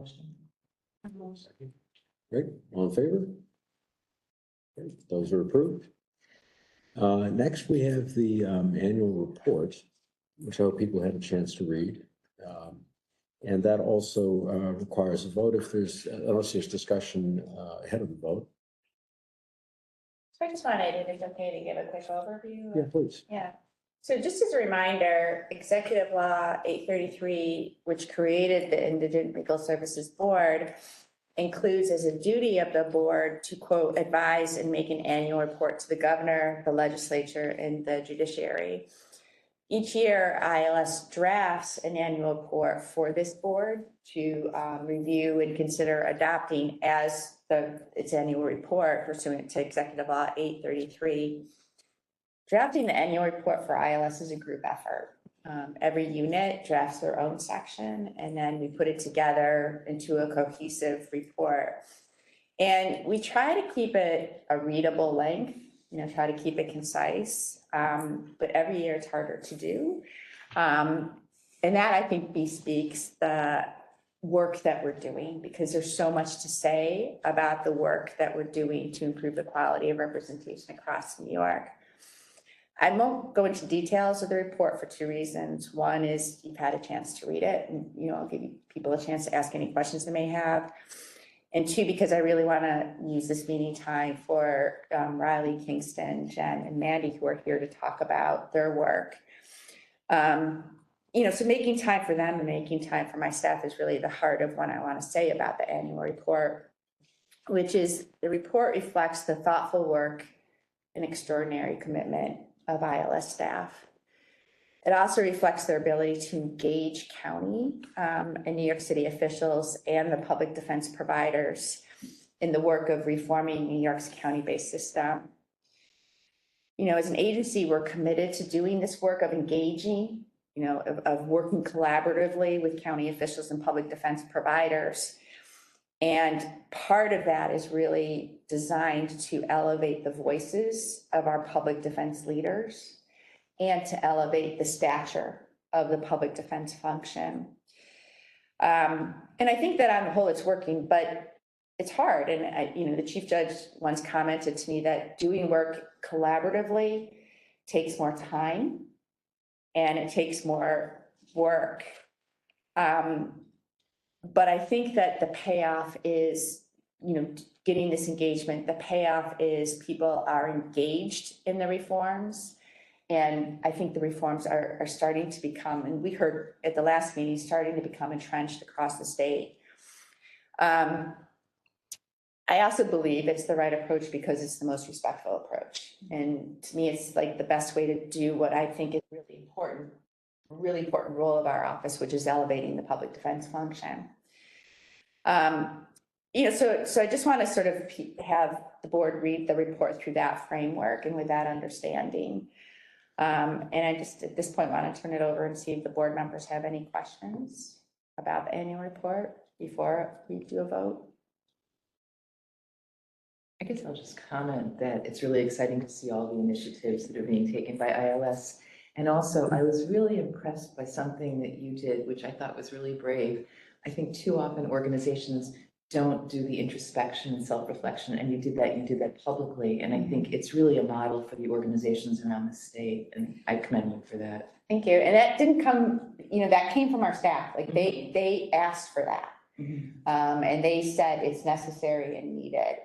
Motion. Great, all in favor? Great, those are approved. Next, we have the annual report, which I hope people had a chance to read. And that also requires a vote if there's, unless there's discussion ahead of the vote. So I just wanted, if it's okay to give a quick overview. Yeah, please. Yeah. So just as a reminder, Executive Law 833, which created the Indigent Legal Services Board, includes as a duty of the board to, quote, advise and make an annual report to the governor, the legislature, and the judiciary. Each year, ILS drafts an annual report for this board to review and consider adopting as its annual report pursuant to Executive Law 833. Drafting the annual report for ILS is a group effort. Every unit drafts their own section, and then we put it together into a cohesive report. And we try to keep it a readable length, try to keep it concise, but every year it's harder to do. And that, I think, bespeaks the work that we're doing, because there's so much to say about the work that we're doing to improve the quality of representation across New York. I won't go into details of the report for two reasons. One is you've had a chance to read it, and I'll give people a chance to ask any questions they may have. And two, because I really want to use this meeting time for Riley, Kingston, Jen, and Mandy, who are here to talk about their work. So making time for them and making time for my staff is really the heart of what I want to say about the annual report, which is the report reflects the thoughtful work and extraordinary commitment of ILS staff. It also reflects their ability to engage county and New York City officials and the public defense providers in the work of reforming New York's county-based system. As an agency, we're committed to doing this work of engaging, of working collaboratively with county officials and public defense providers. And part of that is really designed to elevate the voices of our public defense leaders and to elevate the stature of the public defense function. And I think that on the whole it's working, but it's hard. And the chief judge once commented to me that doing work collaboratively takes more time and it takes more work. But I think that the payoff is, getting this engagement, the payoff is people are engaged in the reforms. And I think the reforms are starting to become, and we heard at the last meeting, starting to become entrenched across the state. I also believe it's the right approach because it's the most respectful approach. And to me, it's like the best way to do what I think is really important role of our office, which is elevating the public defense function. So I just want to sort of have the board read the report through that framework and with that understanding. And I just, at this point, want to turn it over and see if the board members have any questions about the annual report before we do a vote. I guess I'll just comment that it's really exciting to see all the initiatives that are being taken by ILS. And also, I was really impressed by something that you did, which I thought was really brave. I think too often organizations don't do the introspection and self-reflection, and you did that publicly. And I think it's really a model for the organizations around the state, and I commend you for that. Thank you. And that didn't come, that came from our staff. Like they asked for that. And they said it's necessary and needed.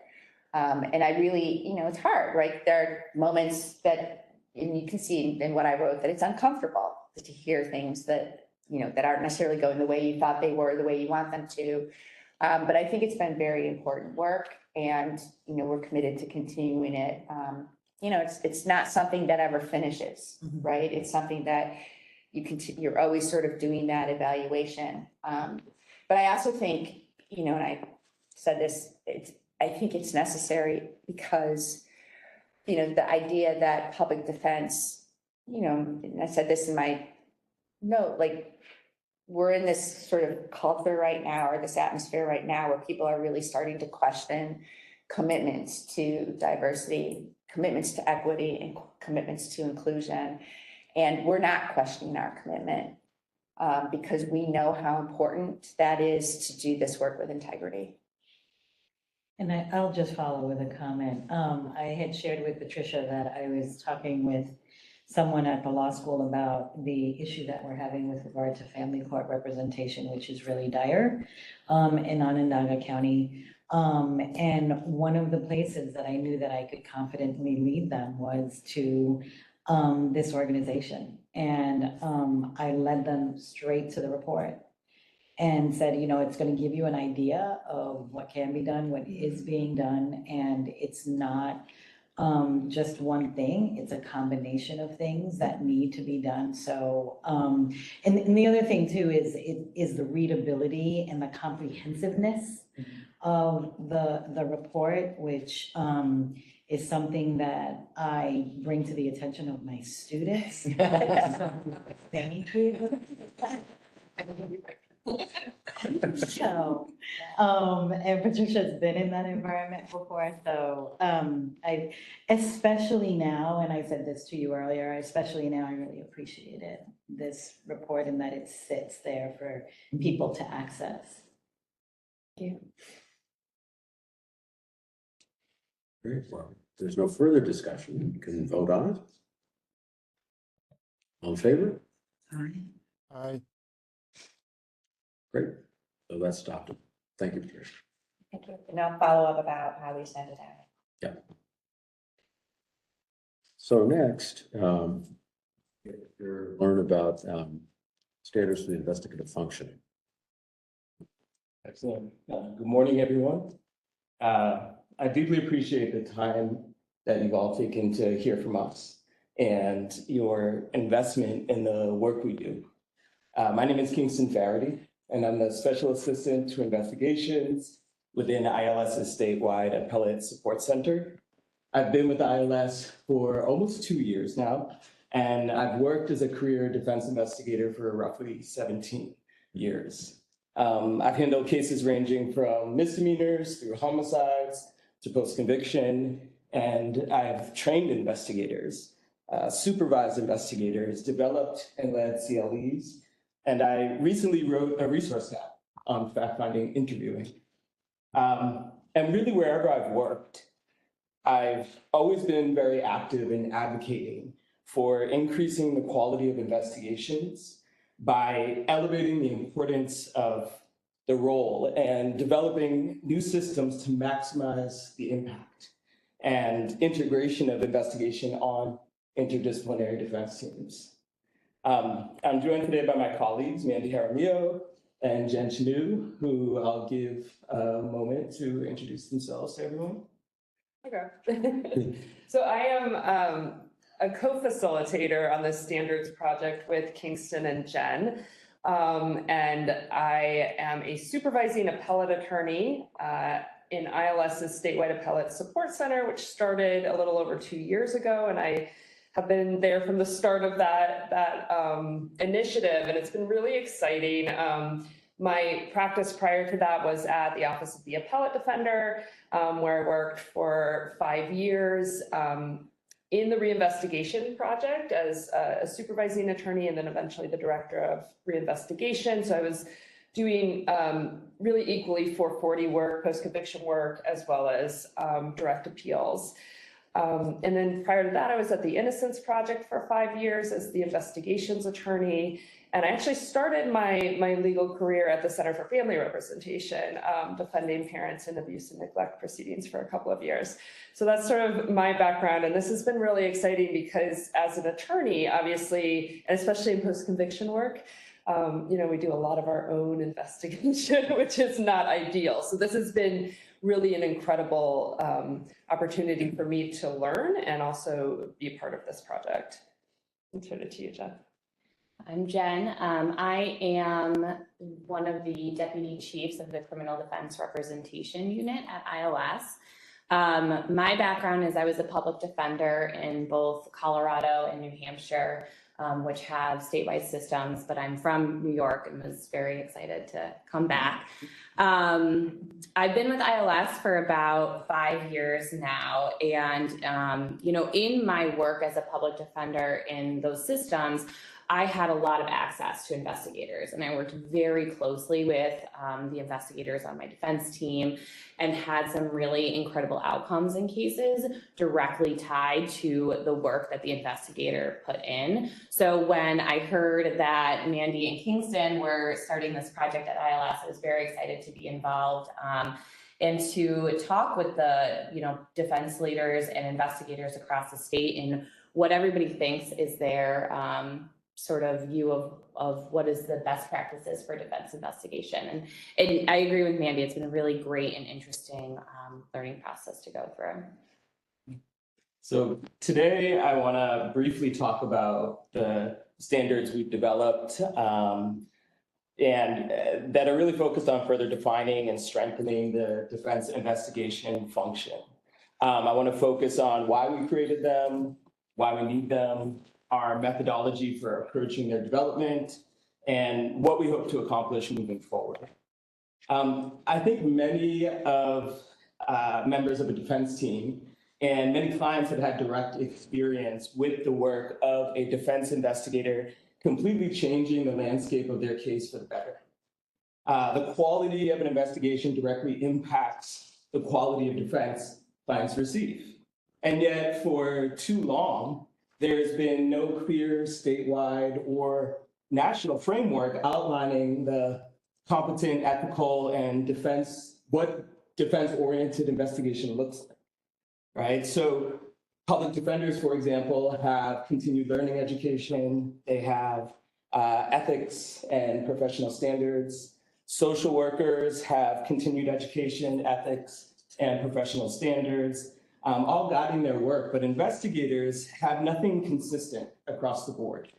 And I really, it's hard, right? There are moments that, and you can see in what I wrote, that it's uncomfortable to hear things that, that aren't necessarily going the way you thought they were, the way you want them to. But I think it's been very important work, and, we're committed to continuing it. It's not something that ever finishes, right? It's something that you're always sort of doing that evaluation. But I also think, and I said this, I think it's necessary because, the idea that public defense, and I said this in my note, like, we're in this sort of culture right now, or this atmosphere right now, where people are really starting to question commitments to diversity, commitments to equity, and commitments to inclusion. And we're not questioning our commitment. because we know how important that is to do this work with integrity. And I'll just follow with a comment. I had shared with Patricia that I was talking with someone at the law school about the issue that we're having with regard to family court representation, which is really dire in Onondaga County. And one of the places that I knew that I could confidently lead them was to this organization. And I led them straight to the report and said, you know, it's going to give you an idea of what can be done, what is being done, and it's not just one thing, it's a combination of things that need to be done. So, and the other thing too is the readability and the comprehensiveness of the report, which is something that I bring to the attention of my students. Thank you. So, and Patricia's been in that environment before, so, I, especially now, and I said this to you earlier, especially now, I really appreciated this report and that it sits there for people to access. Thank you. Great, well, if there's no further discussion, you can vote on it. All in favor? Aye. Great, so that's adopted. Thank you, Patricia. Thank you. And I'll follow up about how we send it out. So next, you'll learn about standards for the investigative function. Excellent. Good morning, everyone. I deeply appreciate the time that you've all taken to hear from us and your investment in the work we do. My name is Kingston Faraday, and I'm the Special Assistant to Investigations within ILS's statewide Appellate Support Center. I've been with ILS for almost 2 years now, and I've worked as a career defense investigator for roughly 17 years. I've handled cases ranging from misdemeanors through homicides to post-conviction, and I've trained investigators, supervised investigators, developed and led CLEs, and I recently wrote a resource guide on fact-finding interviewing. And really wherever I've worked, I've always been very active in advocating for increasing the quality of investigations by elevating the importance of the role and developing new systems to maximize the impact and integration of investigation on interdisciplinary defense teams. I'm joined today by my colleagues, Mandy Jaramillo and Jen Chanu, who I'll give a moment to introduce themselves to everyone. Okay. So I am a co-facilitator on the standards project with Kingston and Jen. And I am a supervising appellate attorney in ILS's statewide appellate support center, which started a little over 2 years ago. And I have been there from the start of that initiative, and it's been really exciting. My practice prior to that was at the Office of the Appellate Defender, where I worked for 5 years in the reinvestigation project as a supervising attorney and then eventually the director of reinvestigation. So I was doing really equally 440 work, post-conviction work, as well as direct appeals. And then prior to that, I was at the Innocence Project for 5 years as the investigations attorney. And I actually started my legal career at the Center for Family Representation, defending parents in abuse and neglect proceedings for a couple of years. So that's sort of my background. And this has been really exciting because as an attorney, obviously, and especially in post-conviction work, we do a lot of our own investigation, which is not ideal. So this has been really an incredible opportunity for me to learn and also be a part of this project. I'll turn it to you, Jen. I'm Jen. I am one of the deputy chiefs of the Criminal Defense Representation Unit at ILS. My background is I was a public defender in both Colorado and New Hampshire, which have statewide systems, but I'm from New York and was very excited to come back. I've been with ILS for about 5 years now. And, in my work as a public defender in those systems, I had a lot of access to investigators, and I worked very closely with the investigators on my defense team and had some really incredible outcomes in cases directly tied to the work that the investigator put in. So when I heard that Mandy and Kingston were starting this project at ILS, I was very excited to be involved and to talk with the defense leaders and investigators across the state and what everybody thinks is their sort of view of what is the best practices for defense investigation. And I agree with Mandy, it's been a really great and interesting learning process to go through. So today I want to briefly talk about the standards we've developed and that are really focused on further defining and strengthening the defense investigation function. I want to focus on why we created them, why we need them, our methodology for approaching their development, and what we hope to accomplish moving forward. I think many of members of a defense team and many clients have had direct experience with the work of a defense investigator completely changing the landscape of their case for the better. The quality of an investigation directly impacts the quality of defense clients receive. And yet for too long, there's been no clear statewide or national framework outlining the competent, ethical, and what defense-oriented investigation looks like, right? So public defenders, for example, have continued learning education. They have ethics and professional standards. Social workers have continued education, ethics, and professional standards. All guiding their work, but investigators have nothing consistent across the board.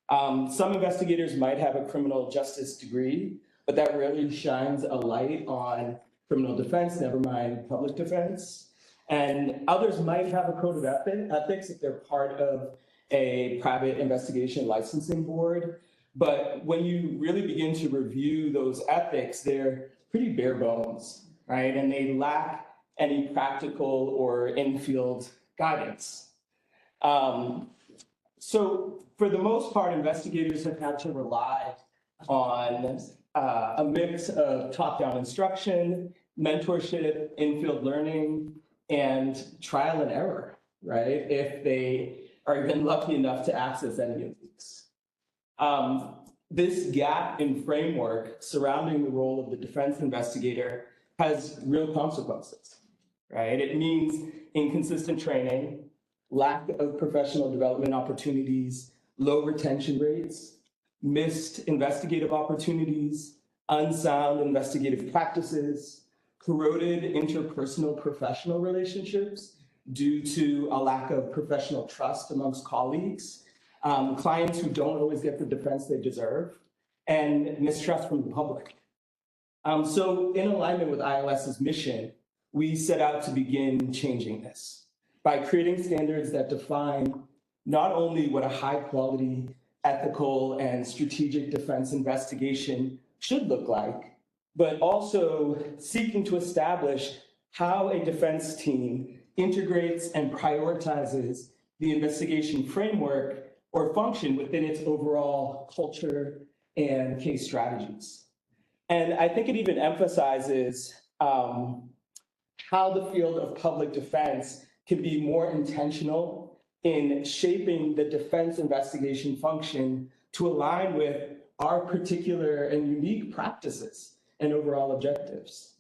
Some investigators might have a criminal justice degree, but that rarely shines a light on criminal defense, never mind public defense. And others might have a code of ethics if they're part of a private investigation licensing board. But when you really begin to review those ethics, they're pretty bare bones, right? And they lack any practical or in-field guidance. So for the most part, investigators have had to rely on a mix of top-down instruction, mentorship, in-field learning, and trial and error, right? If they are even lucky enough to access any of these. This gap in framework surrounding the role of the defense investigator has real consequences. Right? It means inconsistent training, lack of professional development opportunities, low retention rates, missed investigative opportunities, unsound investigative practices, corroded interpersonal professional relationships due to a lack of professional trust amongst colleagues, clients who don't always get the defense they deserve, and mistrust from the public. So in alignment with ILS's mission, we set out to begin changing this by creating standards that define not only what a high quality, ethical, and strategic defense investigation should look like, but also seeking to establish how a defense team integrates and prioritizes the investigation framework or function within its overall culture and case strategies. And I think it even emphasizes how the field of public defense can be more intentional in shaping the defense investigation function to align with our particular and unique practices and overall objectives.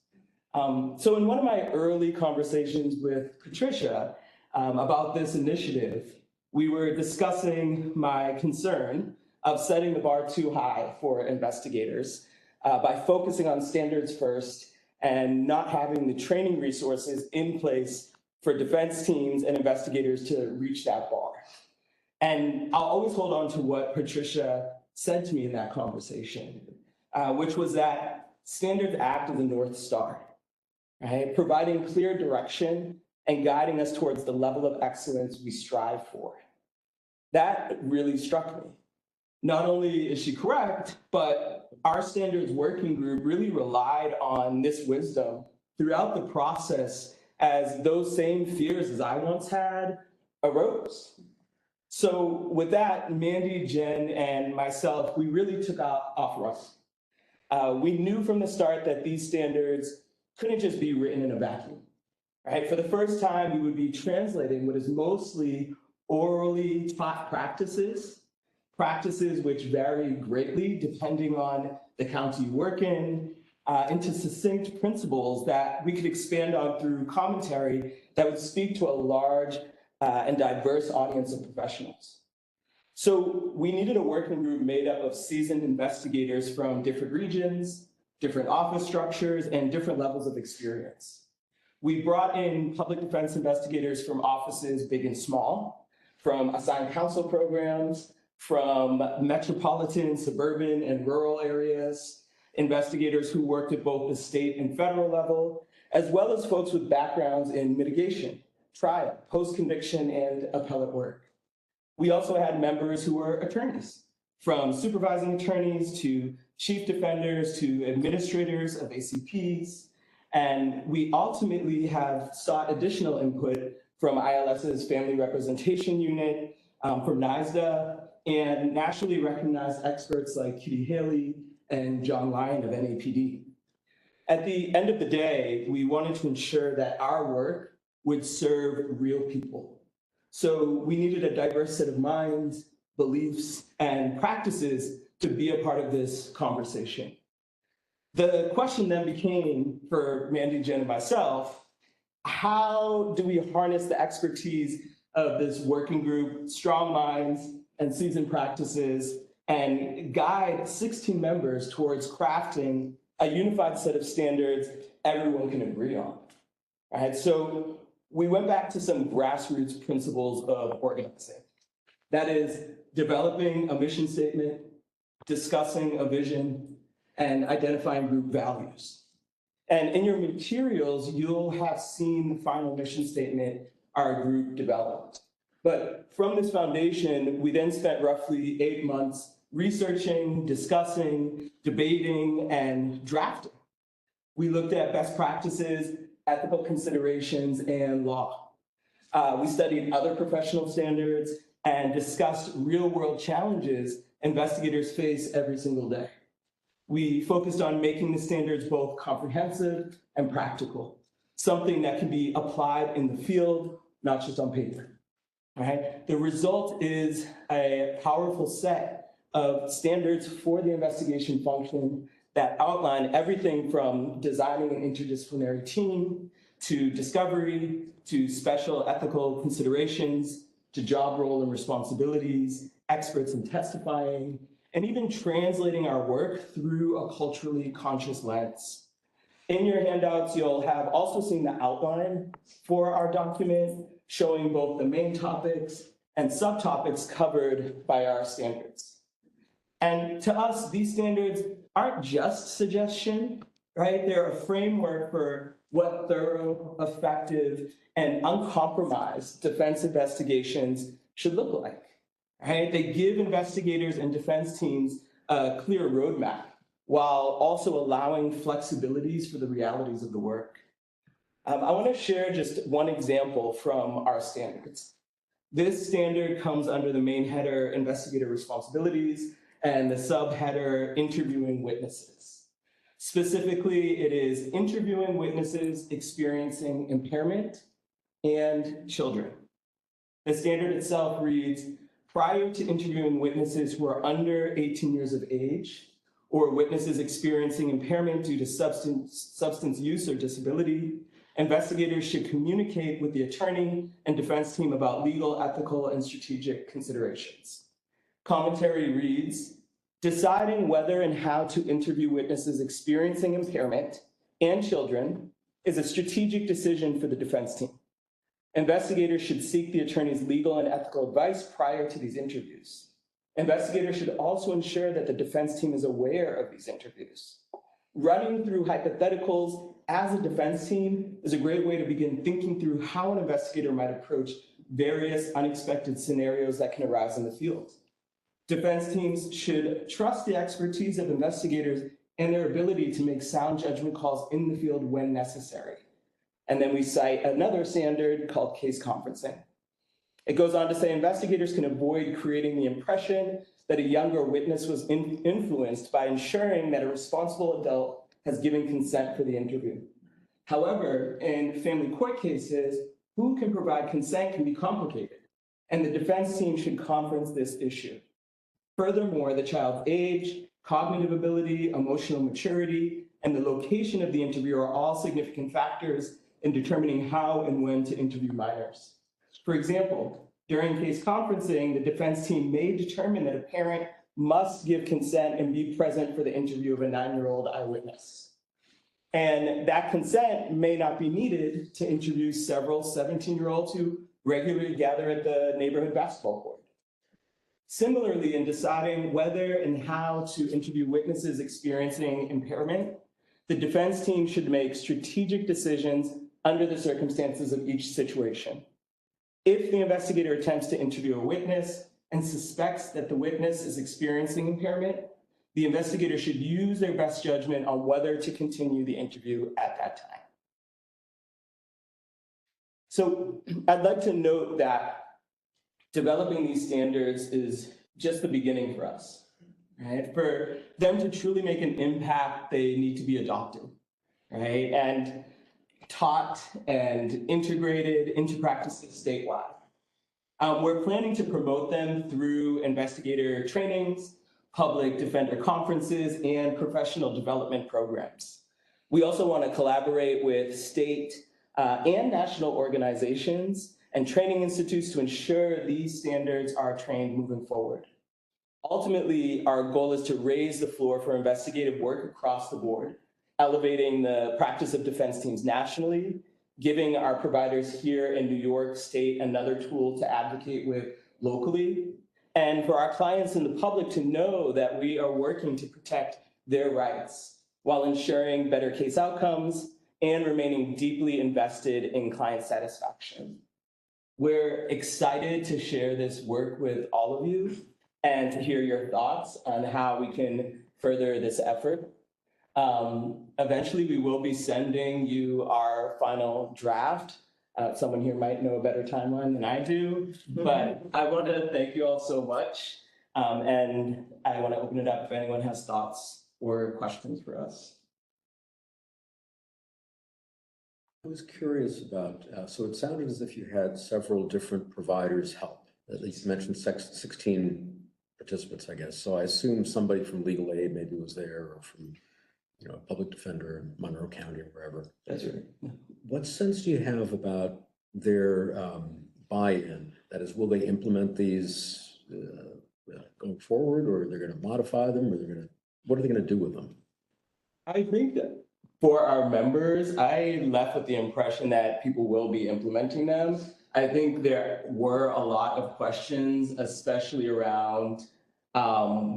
So in one of my early conversations with Patricia about this initiative, we were discussing my concern of setting the bar too high for investigators by focusing on standards first and not having the training resources in place for defense teams and investigators to reach that bar. And I'll always hold on to what Patricia said to me in that conversation, which was that standards act as a North Star, right? Providing clear direction and guiding us towards the level of excellence we strive for. That really struck me. Not only is she correct, but our standards working group really relied on this wisdom throughout the process as those same fears as I once had arose. So with that, Mandy, Jen, and myself, we really took off running. We knew from the start that these standards couldn't just be written in a vacuum, right? For the first time, we would be translating what is mostly orally taught practices, practices which vary greatly depending on the county you work in, into succinct principles that we could expand on through commentary that would speak to a large and diverse audience of professionals. So we needed a working group made up of seasoned investigators from different regions, different office structures, and different levels of experience. We brought in public defense investigators from offices big and small, from assigned counsel programs, from metropolitan, suburban, and rural areas, investigators who worked at both the state and federal level, as well as folks with backgrounds in mitigation, trial, post-conviction, and appellate work. We also had members who were attorneys, from supervising attorneys to chief defenders to administrators of ACPs. And we ultimately have sought additional input from ILS's Family Representation Unit, from NISDA, and nationally recognized experts like Kitty Haley and John Lyon of NAPD. At the end of the day, we wanted to ensure that our work would serve real people. So we needed a diverse set of minds, beliefs, and practices to be a part of this conversation. The question then became, for Mandy, Jen, and myself, how do we harness the expertise of this working group, strong minds, and seasoned practices, and guide 16 members towards crafting a unified set of standards everyone can agree on, right? So we went back to some grassroots principles of organizing. That is, developing a mission statement, discussing a vision, and identifying group values. And in your materials, you'll have seen the final mission statement our group developed. But from this foundation, we then spent roughly 8 months researching, discussing, debating, and drafting. We looked at best practices, ethical considerations, and law. We studied other professional standards and discussed real-world challenges investigators face every single day. We focused on making the standards both comprehensive and practical, something that can be applied in the field, not just on paper. Right? The result is a powerful set of standards for the investigation function that outline everything from designing an interdisciplinary team to discovery, to special ethical considerations, to job role and responsibilities, experts in testifying, and even translating our work through a culturally conscious lens. In your handouts, you'll have also seen the outline for our document, showing both the main topics and subtopics covered by our standards. And to us, these standards aren't just suggestion, right? They're a framework for what thorough, effective, and uncompromised defense investigations should look like, right? They give investigators and defense teams a clear roadmap while also allowing flexibilities for the realities of the work. I want to share just one example from our standards. This standard comes under the main header, investigator responsibilities, and the subheader, interviewing witnesses. Specifically, it is interviewing witnesses experiencing impairment and children. The standard itself reads, prior to interviewing witnesses who are under 18 years of age, or witnesses experiencing impairment due to substance use or disability, investigators should communicate with the attorney and defense team about legal, ethical, and strategic considerations. Commentary reads, deciding whether and how to interview witnesses experiencing impairment and children is a strategic decision for the defense team. Investigators should seek the attorney's legal and ethical advice prior to these interviews. Investigators should also ensure that the defense team is aware of these interviews. Running through hypotheticals as a defense team is a great way to begin thinking through how an investigator might approach various unexpected scenarios that can arise in the field. Defense teams should trust the expertise of investigators and their ability to make sound judgment calls in the field when necessary. And then we cite another standard called case conferencing. It goes on to say investigators can avoid creating the impression that a younger witness was influenced by ensuring that a responsible adult has given consent for the interview. However, in family court cases, who can provide consent can be complicated, and the defense team should conference this issue. Furthermore, the child's age, cognitive ability, emotional maturity, and the location of the interview are all significant factors in determining how and when to interview minors. For example, during case conferencing, the defense team may determine that a parent must give consent and be present for the interview of a 9-year-old eyewitness. And that consent may not be needed to interview several 17-year-olds who regularly gather at the neighborhood basketball court. Similarly, in deciding whether and how to interview witnesses experiencing impairment, the defense team should make strategic decisions under the circumstances of each situation. If the investigator attempts to interview a witness and suspects that the witness is experiencing impairment, the investigator should use their best judgment on whether to continue the interview at that time. So I'd like to note that developing these standards is just the beginning for us, right? For them to truly make an impact, they need to be adopted, right? And taught and integrated into practices statewide. We're planning to promote them through investigator trainings, public defender conferences, and professional development programs. We also want to collaborate with state and national organizations and training institutes to ensure these standards are trained moving forward. Ultimately, our goal is to raise the floor for investigative work across the board, elevating the practice of defense teams nationally, giving our providers here in New York State another tool to advocate with locally, and for our clients and the public to know that we are working to protect their rights while ensuring better case outcomes and remaining deeply invested in client satisfaction. We're excited to share this work with all of you and to hear your thoughts on how we can further this effort. Eventually, we will be sending you our final draft. Someone here might know a better timeline than I do, but I want to thank you all so much. And I want to open it up if anyone has thoughts or questions for us. I was curious about, so it sounded as if you had several different providers help. At least you mentioned 16 participants, I guess. So I assume somebody from legal aid maybe was there, or from, you know, a public defender in Monroe County or wherever. That's right. What sense do you have about their buy-in? That is, will they implement these going forward, or they're going to modify them, or what are they going to do with them? I think that for our members, I left with the impression that people will be implementing them. I think there were a lot of questions, especially around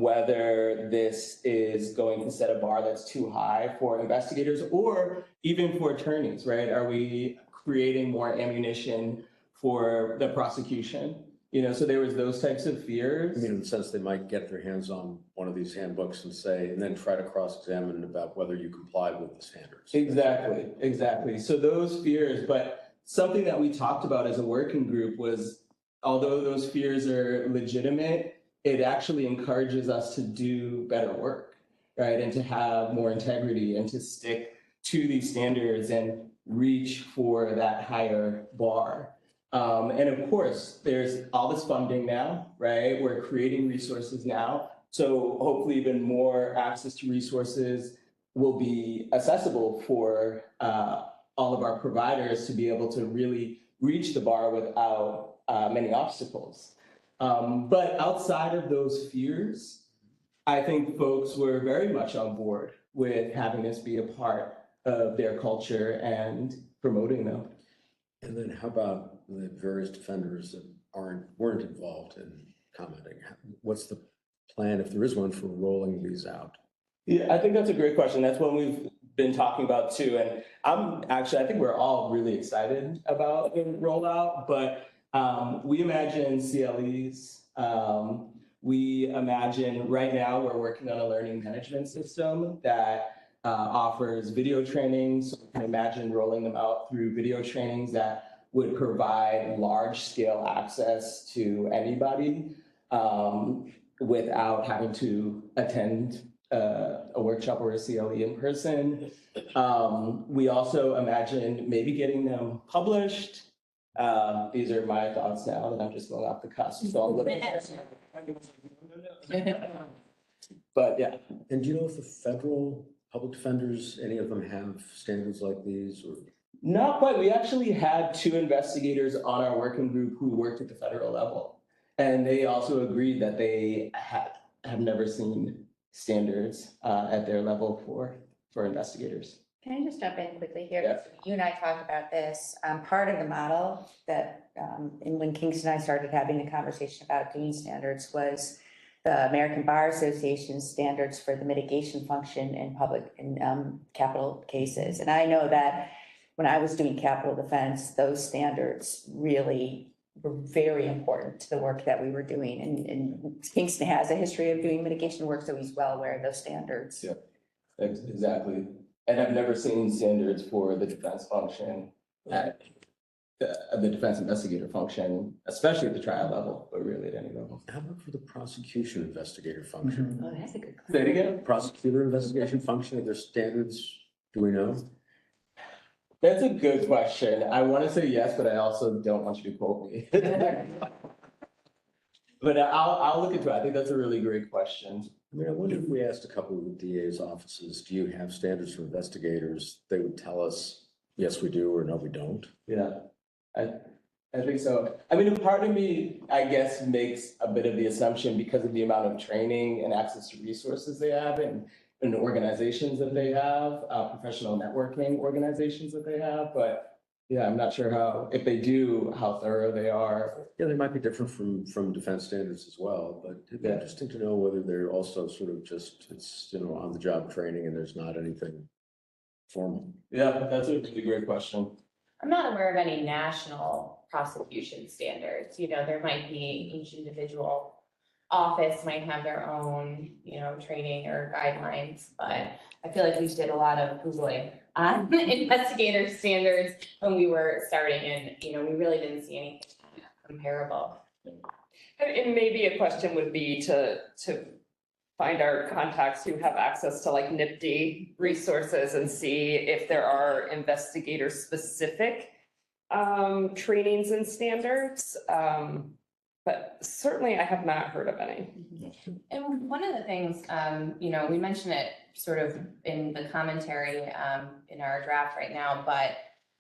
whether this is going to set a bar that's too high for investigators or even for attorneys, right? Are we creating more ammunition for the prosecution? You know, so there was those types of fears. I mean, in the sense they might get their hands on one of these handbooks and say, and then try to cross-examine about whether you complied with the standards. Exactly, exactly. So those fears, but something that we talked about as a working group was, although those fears are legitimate, it actually encourages us to do better work, right? And to have more integrity and to stick to these standards and reach for that higher bar. And of course, there's all this funding now, right? We're creating resources now. So hopefully even more access to resources will be accessible for all of our providers to be able to really reach the bar without many obstacles. But outside of those fears, I think folks were very much on board with having this be a part of their culture and promoting them. And then how about the various defenders that weren't involved in commenting? What's the plan, if there is one, for rolling these out? Yeah, I think that's a great question. That's one we've been talking about too. And I think we're all really excited about the rollout, but we imagine CLEs. We imagine right now we're working on a learning management system that offers video trainings. So we can imagine rolling them out through video trainings that would provide large-scale access to anybody without having to attend a workshop or a CLE in person. We also imagine maybe getting them published. These are my thoughts now that I'm just going off the cusp, so I'm looking. But yeah. And do you know if the federal public defenders, any of them have standards like these or? Not quite. We actually had 2 investigators on our working group who worked at the federal level. And they also agreed that they have never seen standards at their level for investigators. Can I just jump in quickly here? Yeah. You and I talked about this. Part of the model that, and when Kingston and I started having the conversation about doing standards was the American Bar Association standards for the mitigation function in capital cases. And I know that when I was doing capital defense, those standards really were very important to the work that we were doing. And Kingston has a history of doing mitigation work, so he's well aware of those standards. Yeah, exactly. And I've never seen standards for the defense function at the defense investigator function, especially at the trial level, but really at any level. How about for the prosecution investigator function? Oh, that's a good Say it again? Prosecutor investigation function, are there standards, do we know? That's a good question. I want to say yes, but I also don't want you to quote me. But I'll look into it. I think that's a really great question. I mean, I wonder if we asked a couple of the DA's offices, do you have standards for investigators? They would tell us, yes, we do, or no, we don't. Yeah, I think so. I mean, a part of me, I guess, makes a bit of the assumption because of the amount of training and access to resources they have and organizations that they have, professional networking organizations that they have. But yeah, I'm not sure if they do, how thorough they are. Yeah, they might be different from defense standards as well, but it'd be Yeah. interesting to know whether they're also sort of just, it's, on the job training and there's not anything formal. Yeah, that's a really great question. I'm not aware of any national prosecution standards. There might be each individual office might have their own, training or guidelines, but I feel like we did a lot of Googling on investigator standards when we were starting and, we really didn't see anything comparable. And maybe a question would be to find our contacts who have access to like NIPD resources and see if there are investigator specific trainings and standards. But certainly I have not heard of any. And one of the things, we mentioned it sort of in the commentary in our draft right now, but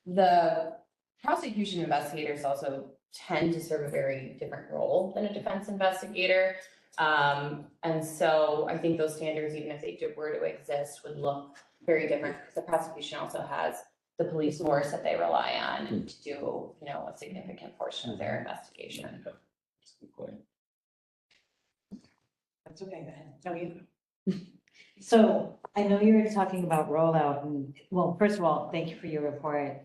the prosecution investigators also tend to serve a very different role than a defense investigator. And so I think those standards, even if they were to exist, would look very different because the prosecution also has the police force that they rely on to do, a significant portion of their investigation. That's a good point. That's okay, go ahead. No, you. So I know you were talking about rollout and, well, first of all, thank you for your report.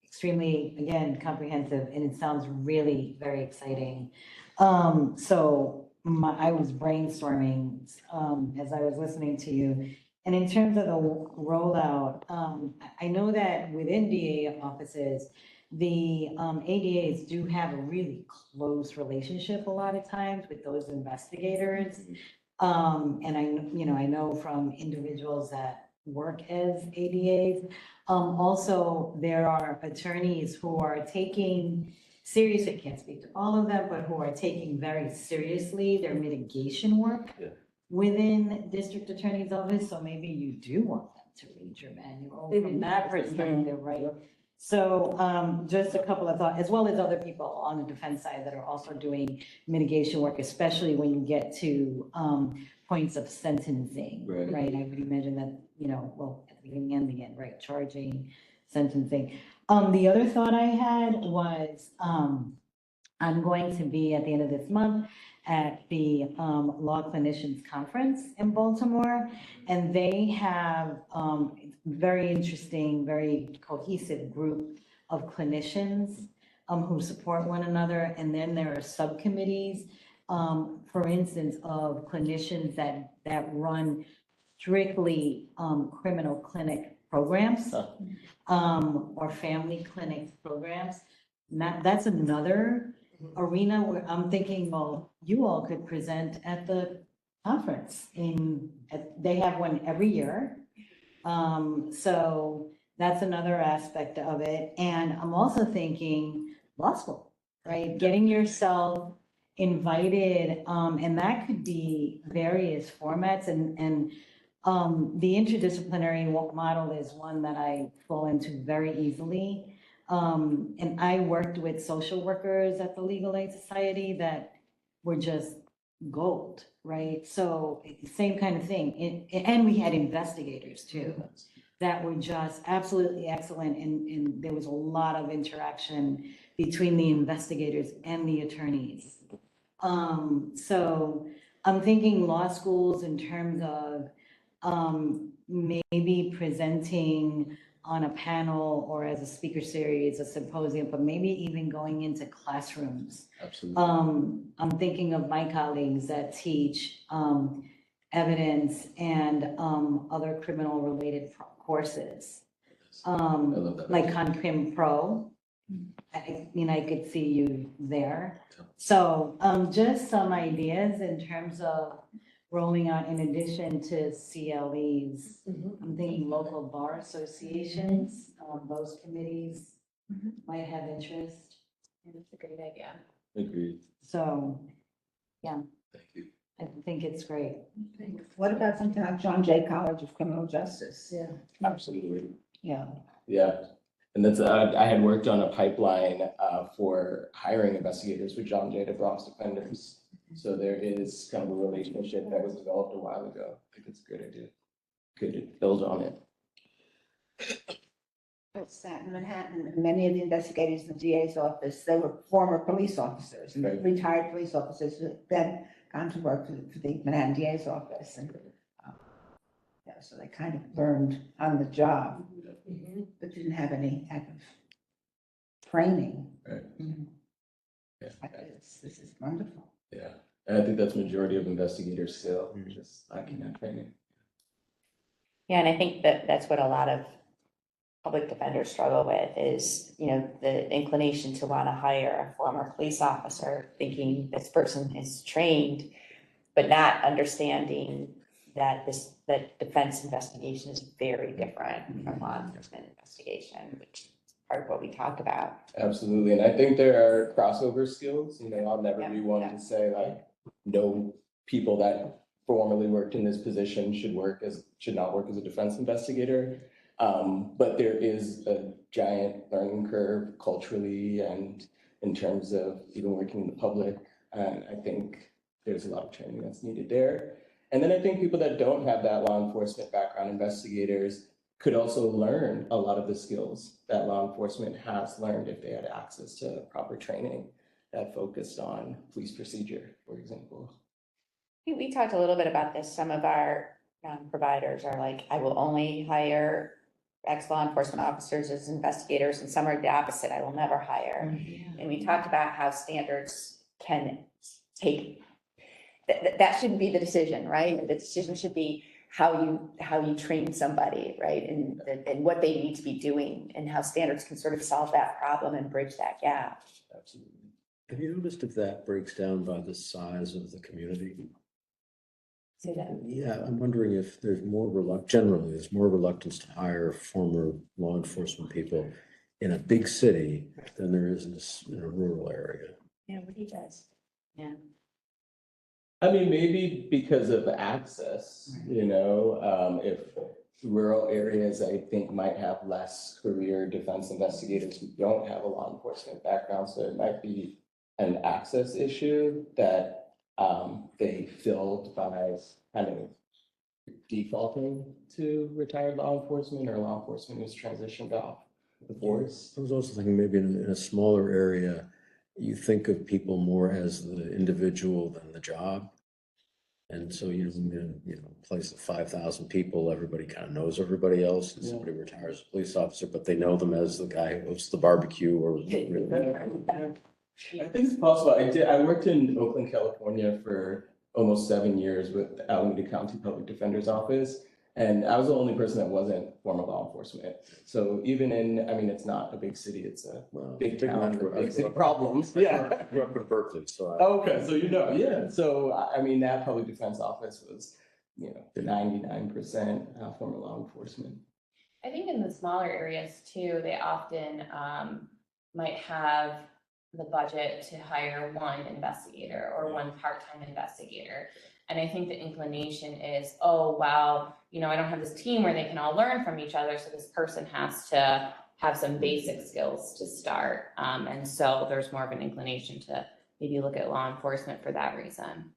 Extremely, again, comprehensive, and it sounds really very exciting. So I was brainstorming as I was listening to you. And in terms of the rollout, I know that within DA offices, the ADAs do have a really close relationship a lot of times with those investigators. And I know from individuals that work as ADAs. Also, there are attorneys who are taking seriously, I can't speak to all of them, but who are taking very seriously their mitigation work within district attorney's office. So maybe you do want them to read your manual from that perspective, right? So just a couple of thoughts, as well as other people on the defense side that are also doing mitigation work, especially when you get to points of sentencing, right? I would imagine that, well, at the beginning and the end, right? Charging, sentencing. The other thought I had was I'm going to be at the end of this month at the Law Clinicians Conference in Baltimore, and they have very interesting, very cohesive group of clinicians who support one another. And then there are subcommittees, for instance, of clinicians that run strictly criminal clinic programs or family clinic programs. that's another arena where I'm thinking, well, you all could present at the conference they have one every year. So that's another aspect of it. And I'm also thinking law school, right? Getting yourself invited, and that could be various formats and the interdisciplinary model is one that I fall into very easily. And I worked with social workers at the Legal Aid Society that were just gold, right? So same kind of thing. And we had investigators too that were just absolutely excellent. And there was a lot of interaction between the investigators and the attorneys. So I'm thinking law schools in terms of maybe presenting on a panel or as a speaker series, a symposium, but maybe even going into classrooms. Absolutely. I'm thinking of my colleagues that teach evidence and other criminal related courses. I love that. Like ConCrim Pro. I mean, I could see you there. So just some ideas in terms of rolling out in addition to CLEs. I'm thinking local bar associations, those committees might have interest. That's a great idea. Agreed. So, yeah, Thank you. I think it's great. What about something like John Jay College of Criminal Justice? Yeah. Absolutely. Yeah. Yeah, and that's, I had worked on a pipeline for hiring investigators with John Jay to Bronx Defenders. So there is kind of a relationship that was developed a while ago. I think it's a good idea. Could build on it. It's that in Manhattan, many of the investigators in the DA's office, they were former police officers, Right. retired police officers who then gone to work for the Manhattan DA's office. And yeah, so they kind of learned on the job, but didn't have any type of training. Right. Mhm. Yeah. This is wonderful. Yeah, and I think that's majority of investigators still, just lacking that training. Yeah, and I think that that's what a lot of public defenders struggle with is, you know, the inclination to want to hire a former police officer, thinking this person is trained, but not understanding that that defense investigation is very different from law enforcement investigation, which is part of what we talked about. Absolutely, and I think there are crossover skills, you know, I'll never be one Yeah. to say like, no people that formerly worked in this position should not work as a defense investigator. But there is a giant learning curve culturally and in terms of even working in the public. And I think there's a lot of training that's needed there. And then I think people that don't have that law enforcement background, investigators, could also learn a lot of the skills that law enforcement has learned if they had access to proper training that focused on police procedure, for example. We talked a little bit about this. Some of our providers are like, I will only hire ex-law enforcement officers as investigators, and some are the opposite. I will never hire. And we talked about how standards can take, that shouldn't be the decision, right? The decision should be how you train somebody, right? And what they need to be doing and how standards can sort of solve that problem and bridge that gap. Absolutely. Have you noticed if that breaks down by the size of the community? So that, Yeah, I'm wondering if there's generally, there's more reluctance to hire former law enforcement people in a big city than there is in a rural area. yeah, what he does. Yeah. I mean, maybe because of access, you know, if rural areas, I think, might have less career defense investigators who don't have a law enforcement background, so it might be an access issue that they filled by kind of defaulting to retired law enforcement or law enforcement who's transitioned off the force. I was also thinking maybe in a smaller area, you think of people more as the individual than the job. And so in a place of 5,000 people, everybody kind of knows everybody else. And Yeah. somebody retires as a police officer, but they know them as the guy who hosts the barbecue or. I think it's possible. I worked in Oakland, California for almost 7 years with Alameda County Public Defender's Office. And I was the only person that wasn't former law enforcement. So even in, I mean, it's not a big city, it's a Well, big town metro. with big city problems. Yeah. I grew up in Berkeley, so. Okay, so you know, yeah. So I mean, that public defense office was, 99% former law enforcement. I think in the smaller areas too, they often might have the budget to hire one investigator or one part-time investigator. And I think the inclination is, oh, wow, I don't have this team where they can all learn from each other, so this person has to have some basic skills to start. And so there's more of an inclination to maybe look at law enforcement for that reason.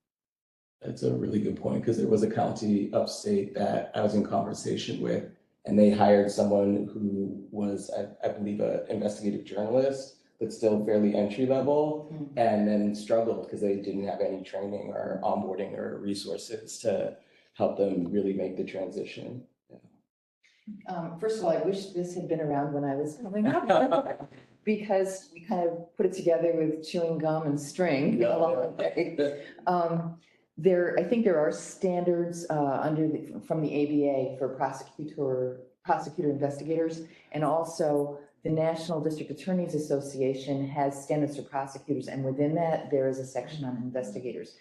That's a really good point, because there was a county upstate that I was in conversation with, and they hired someone who was, I believe, an investigative journalist, but still fairly entry level, and then struggled because they didn't have any training or onboarding or resources to help them really make the transition. First of all, I wish this had been around when I was coming up, because we kind of put it together with chewing gum and string along the way. I think there are standards from the ABA for prosecutor investigators, and also the National District Attorneys Association has standards for prosecutors, and within that, there is a section on investigators.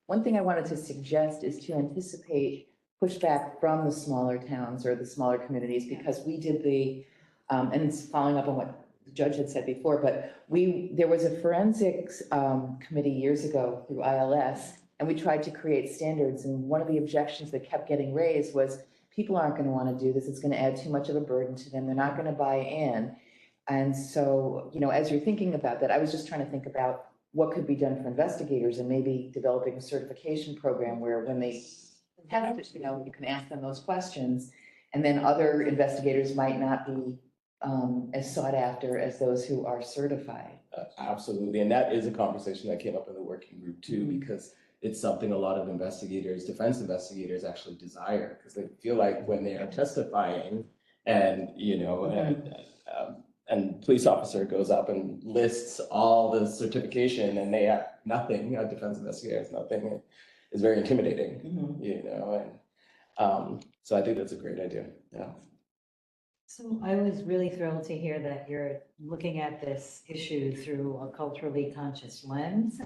One thing I wanted to suggest is to anticipate pushback from the smaller towns or the smaller communities, because we did and it's following up on what the judge had said before, but there was a forensics committee years ago through ILS, and we tried to create standards, and one of the objections that kept getting raised was people aren't going to want to do this. It's going to add too much of a burden to them. They're not going to buy in. And so, as you're thinking about that, I was just trying to think about what could be done for investigators, and maybe developing a certification program where when they have to, you can ask them those questions, and then other investigators might not be as sought after as those who are certified. Absolutely. And that is a conversation that came up in the working group too, because it's something a lot of investigators, defense investigators actually desire, because they feel like when they are testifying and, and police officer goes up and lists all the certification and they have nothing, a defense investigator has nothing, is very intimidating, and so I think that's a great idea. Yeah. So I was really thrilled to hear that you're looking at this issue through a culturally conscious lens.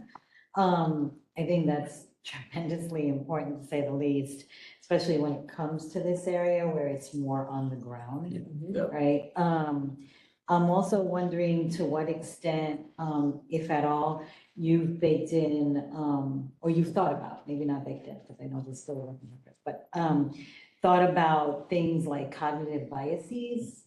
I think that's tremendously important, to say the least, especially when it comes to this area where it's more on the ground, right? I'm also wondering to what extent, if at all, you've baked in, or you've thought about, maybe not baked in, because I know there's still a work in progress, but thought about things like cognitive biases,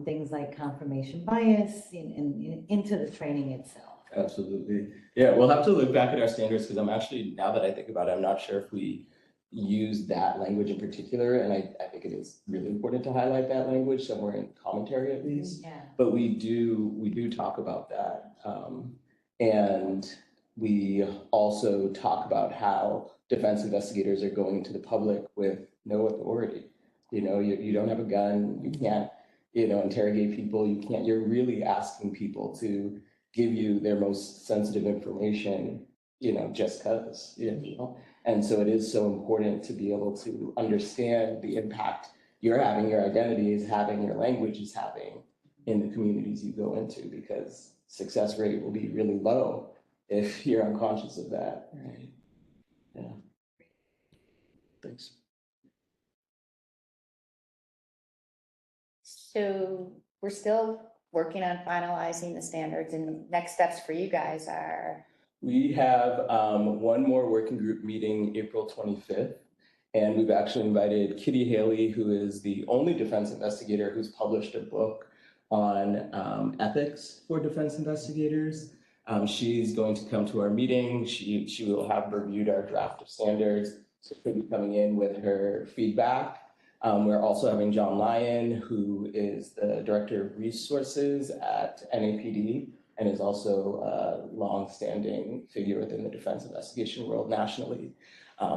things like confirmation bias into the training itself. Absolutely. Yeah, we'll have to look back at our standards, because I'm actually, now that I think about it, I'm not sure if we use that language in particular. And I think it is really important to highlight that language somewhere in commentary at least. Yeah. But we do talk about that. And we also talk about how defense investigators are going to the public with no authority. You don't have a gun, you can't, interrogate people, you're really asking people to give you their most sensitive information, just because, And so it is so important to be able to understand the impact you're having, your identity is having, your language is having in the communities you go into, because success rate will be really low if you're unconscious of that. Right? Yeah. Thanks. So we're still working on finalizing the standards, and next steps for you guys are? We have one more working group meeting April 25th, and we've actually invited Kitty Haley, who is the only defense investigator who's published a book on ethics for defense investigators. She's going to come to our meeting. She will have reviewed our draft of standards, so she'll be coming in with her feedback. We're also having John Lyon, who is the Director of Resources at NAPD and is also a long-standing figure within the defense investigation world nationally.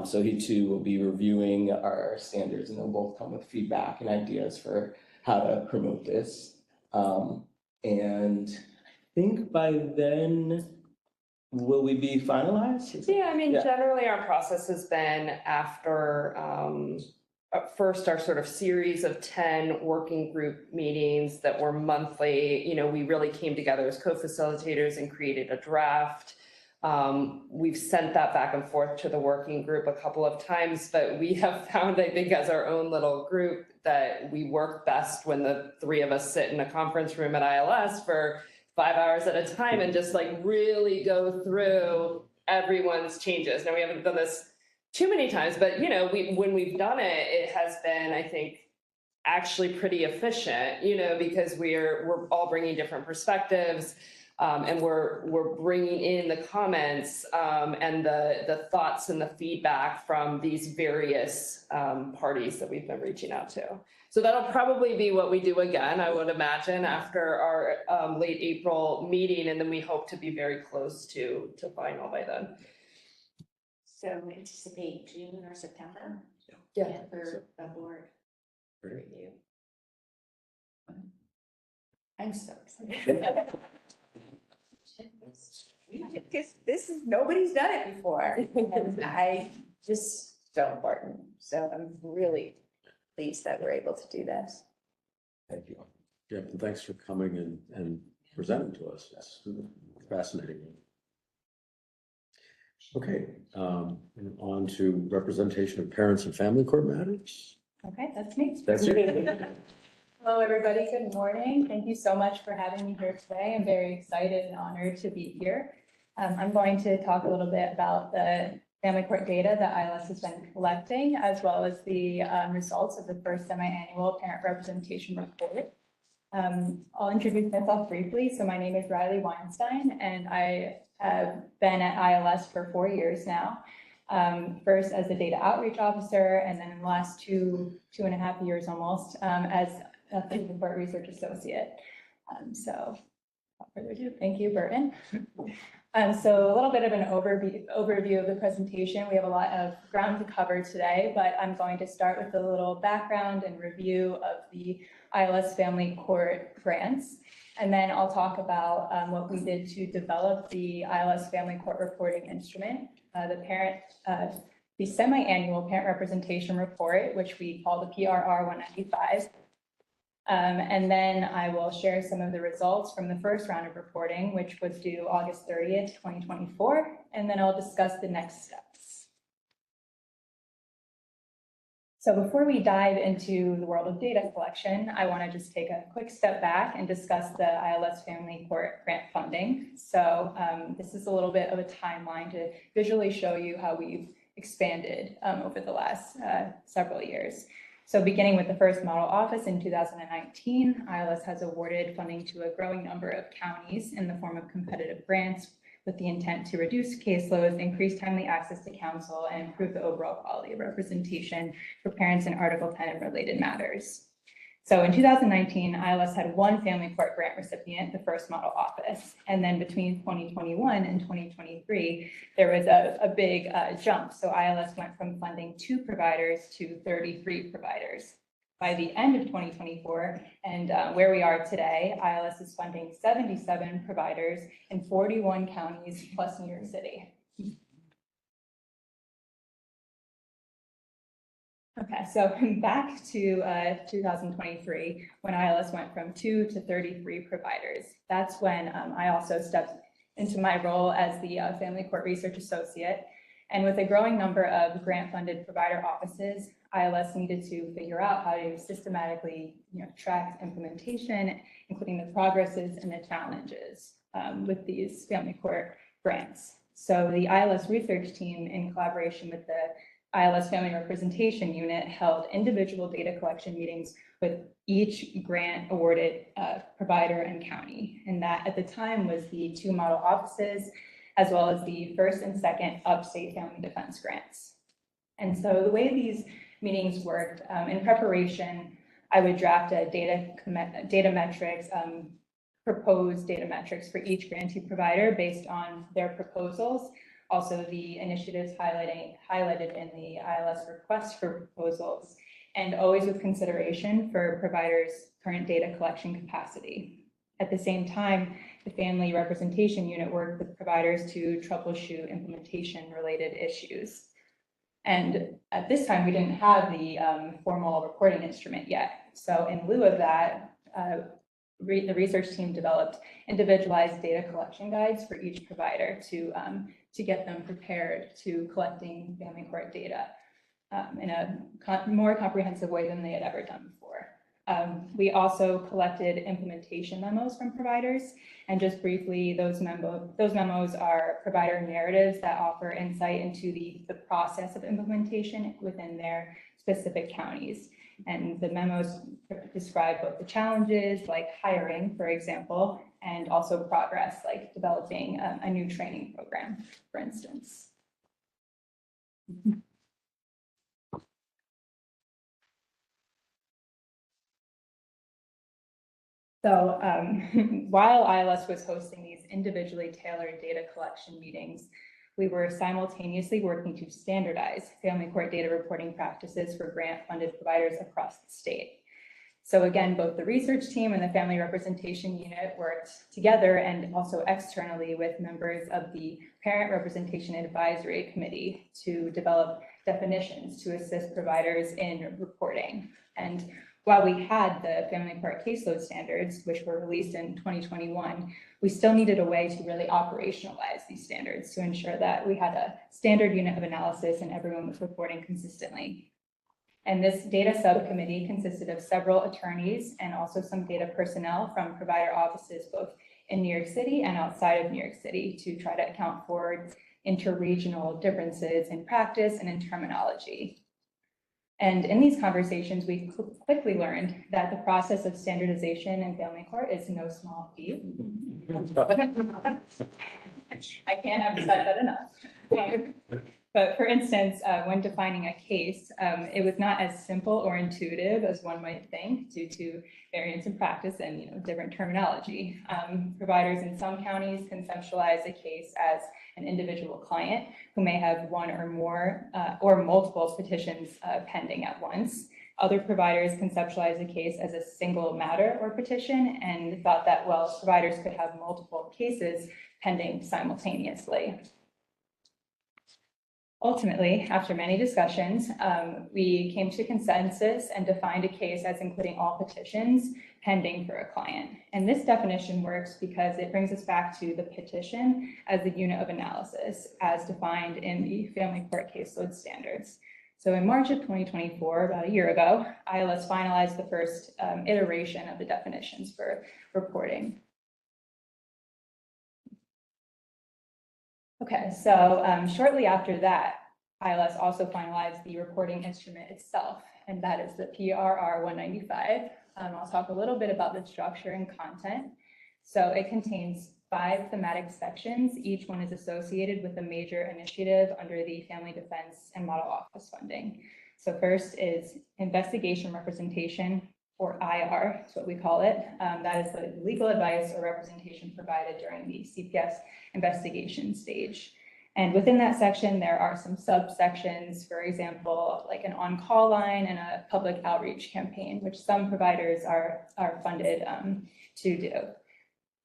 So he too will be reviewing our standards, and they'll both come with feedback and ideas for how to promote this. And I think by then, will we be finalized? Yeah, I mean, Yeah. generally our process has been after first our sort of series of 10 working group meetings that were monthly. You know, we really came together as co-facilitators and created a draft. We've sent that back and forth to the working group a couple of times, but we have found, I think, as our own little group, that we work best when the three of us sit in a conference room at ILS for 5 hours at a time and just like really go through everyone's changes. Now, we haven't done this too many times, but you know, when we've done it, it has been, I think, actually pretty efficient, you know, because we're all bringing different perspectives, and we're bringing in the comments, and the thoughts and the feedback from these various parties that we've been reaching out to. So that'll probably be what we do again, I would imagine, after our late April meeting, and then we hope to be very close to final by then. So anticipate June or September? Yeah. For the board Great. review. I'm so excited. Because this is, nobody's done it before, and I just so important. So I'm really pleased that we're able to do this. Thank you. Yeah, and thanks for coming and presenting to us. It's fascinating. Okay, on to representation of parents and family court matters. Okay, that's me. That's it. Hello, everybody. Good morning. Thank you so much for having me here today. I'm very excited and honored to be here. I'm going to talk a little bit about the family court data that ILS has been collecting, as well as the results of the first semi-annual parent representation report. I'll introduce myself briefly. So my name is Riley Weinstein, and I have been at ILS for 4 years now. First as a data outreach officer, and then in the last two and a half years almost, as a family court research associate. So without further ado, thank you, Burton. So a little bit of an overview of the presentation. We have a lot of ground to cover today, but I'm going to start with a little background and review of the ILS Family Court grants. And then I'll talk about what we did to develop the ILS Family Court Reporting Instrument, the semi-annual parent representation report, which we call the PRR 195. And then I will share some of the results from the first round of reporting, which was due August 30th, 2024. And then I'll discuss the next steps. So before we dive into the world of data collection, I want to just take a quick step back and discuss the ILS Family Court grant funding. So this is a little bit of a timeline to visually show you how we've expanded over the last several years. So beginning with the first model office in 2019, ILS has awarded funding to a growing number of counties in the form of competitive grants with the intent to reduce caseloads, increase timely access to counsel, and improve the overall quality of representation for parents in Article 10 and related matters. So in 2019, ILS had one family court grant recipient, the first model office. And then between 2021 and 2023, there was a big jump. So ILS went from funding 2 providers to 33 providers. By the end of 2024, and where we are today, ILS is funding 77 providers in 41 counties plus New York City. Okay, so back to 2023, when ILS went from 2 to 33 providers. That's when I also stepped into my role as the Family Court Research Associate. And with a growing number of grant-funded provider offices, ILS needed to figure out how to systematically track implementation, including the progresses and the challenges with these family court grants. So the ILS research team, in collaboration with the ILS Family Representation Unit, held individual data collection meetings with each grant awarded provider and county. And that at the time was the 2 model offices, as well as the first and second upstate family defense grants. And so the way these meetings worked, in preparation, I would draft a data metrics, proposed data metrics for each grantee provider based on their proposals. Also, the initiatives highlighted in the ILS request for proposals, and always with consideration for providers' current data collection capacity. At the same time, the Family Representation Unit worked with providers to troubleshoot implementation-related issues. And at this time, we didn't have the formal reporting instrument yet. So in lieu of that, the research team developed individualized data collection guides for each provider to get them prepared to collecting family court data in a more comprehensive way than they had ever done before. We also collected implementation memos from providers, and just briefly, those memos are provider narratives that offer insight into the process of implementation within their specific counties. And the memos describe both the challenges, like hiring, for example, and also progress, like developing a new training program, for instance. So while ILS was hosting these individually tailored data collection meetings, we were simultaneously working to standardize family court data reporting practices for grant-funded providers across the state. So again, both the research team and the family representation unit worked together and also externally with members of the Parent Representation Advisory Committee to develop definitions to assist providers in reporting. And while we had the family court caseload standards, which were released in 2021, we still needed a way to really operationalize these standards to ensure that we had a standard unit of analysis and everyone was reporting consistently. And this data subcommittee consisted of several attorneys and also some data personnel from provider offices, both in New York City and outside of New York City, to try to account for interregional differences in practice and in terminology. And in these conversations, we quickly learned that the process of standardization in family court is no small feat. I can't emphasize that enough. But for instance, when defining a case, it was not as simple or intuitive as one might think due to variance in practice and different terminology. Providers in some counties conceptualize a case as an individual client who may have one or more or multiple petitions pending at once. Other providers conceptualize a case as a single matter or petition and thought that, well, providers could have multiple cases pending simultaneously. Ultimately, after many discussions, we came to consensus and defined a case as including all petitions pending for a client. And this definition works because it brings us back to the petition as the unit of analysis as defined in the family court caseload standards. So in March of 2024, about a year ago, ILS finalized the first iteration of the definitions for reporting. Okay, so shortly after that, ILS also finalized the reporting instrument itself, and that is the PRR 195. I'll talk a little bit about the structure and content. So it contains 5 thematic sections. Each one is associated with a major initiative under the Family Defense and Model Office funding. So first is investigation representation, or IR, is what we call it. That is the legal advice or representation provided during the CPS investigation stage. And within that section, there are some subsections, for example, like an on-call line and a public outreach campaign, which some providers are funded to do.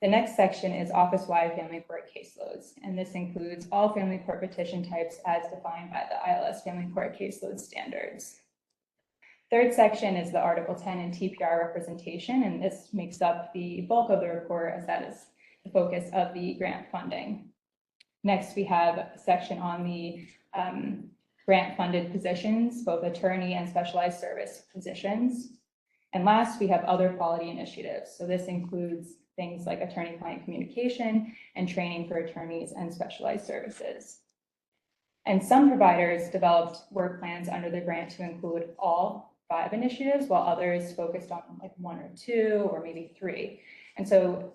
The next section is office-wide family court caseloads, and this includes all family court petition types as defined by the ILS family court caseload standards. Third section is the Article 10 and TPR representation, and this makes up the bulk of the report as that is the focus of the grant funding. Next, we have a section on the grant-funded positions, both attorney and specialized service positions. And last, we have other quality initiatives. So this includes things like attorney-client communication and training for attorneys and specialized services. And some providers developed work plans under the grant to include all 5 initiatives, while others focused on like 1 or 2 or maybe 3. And so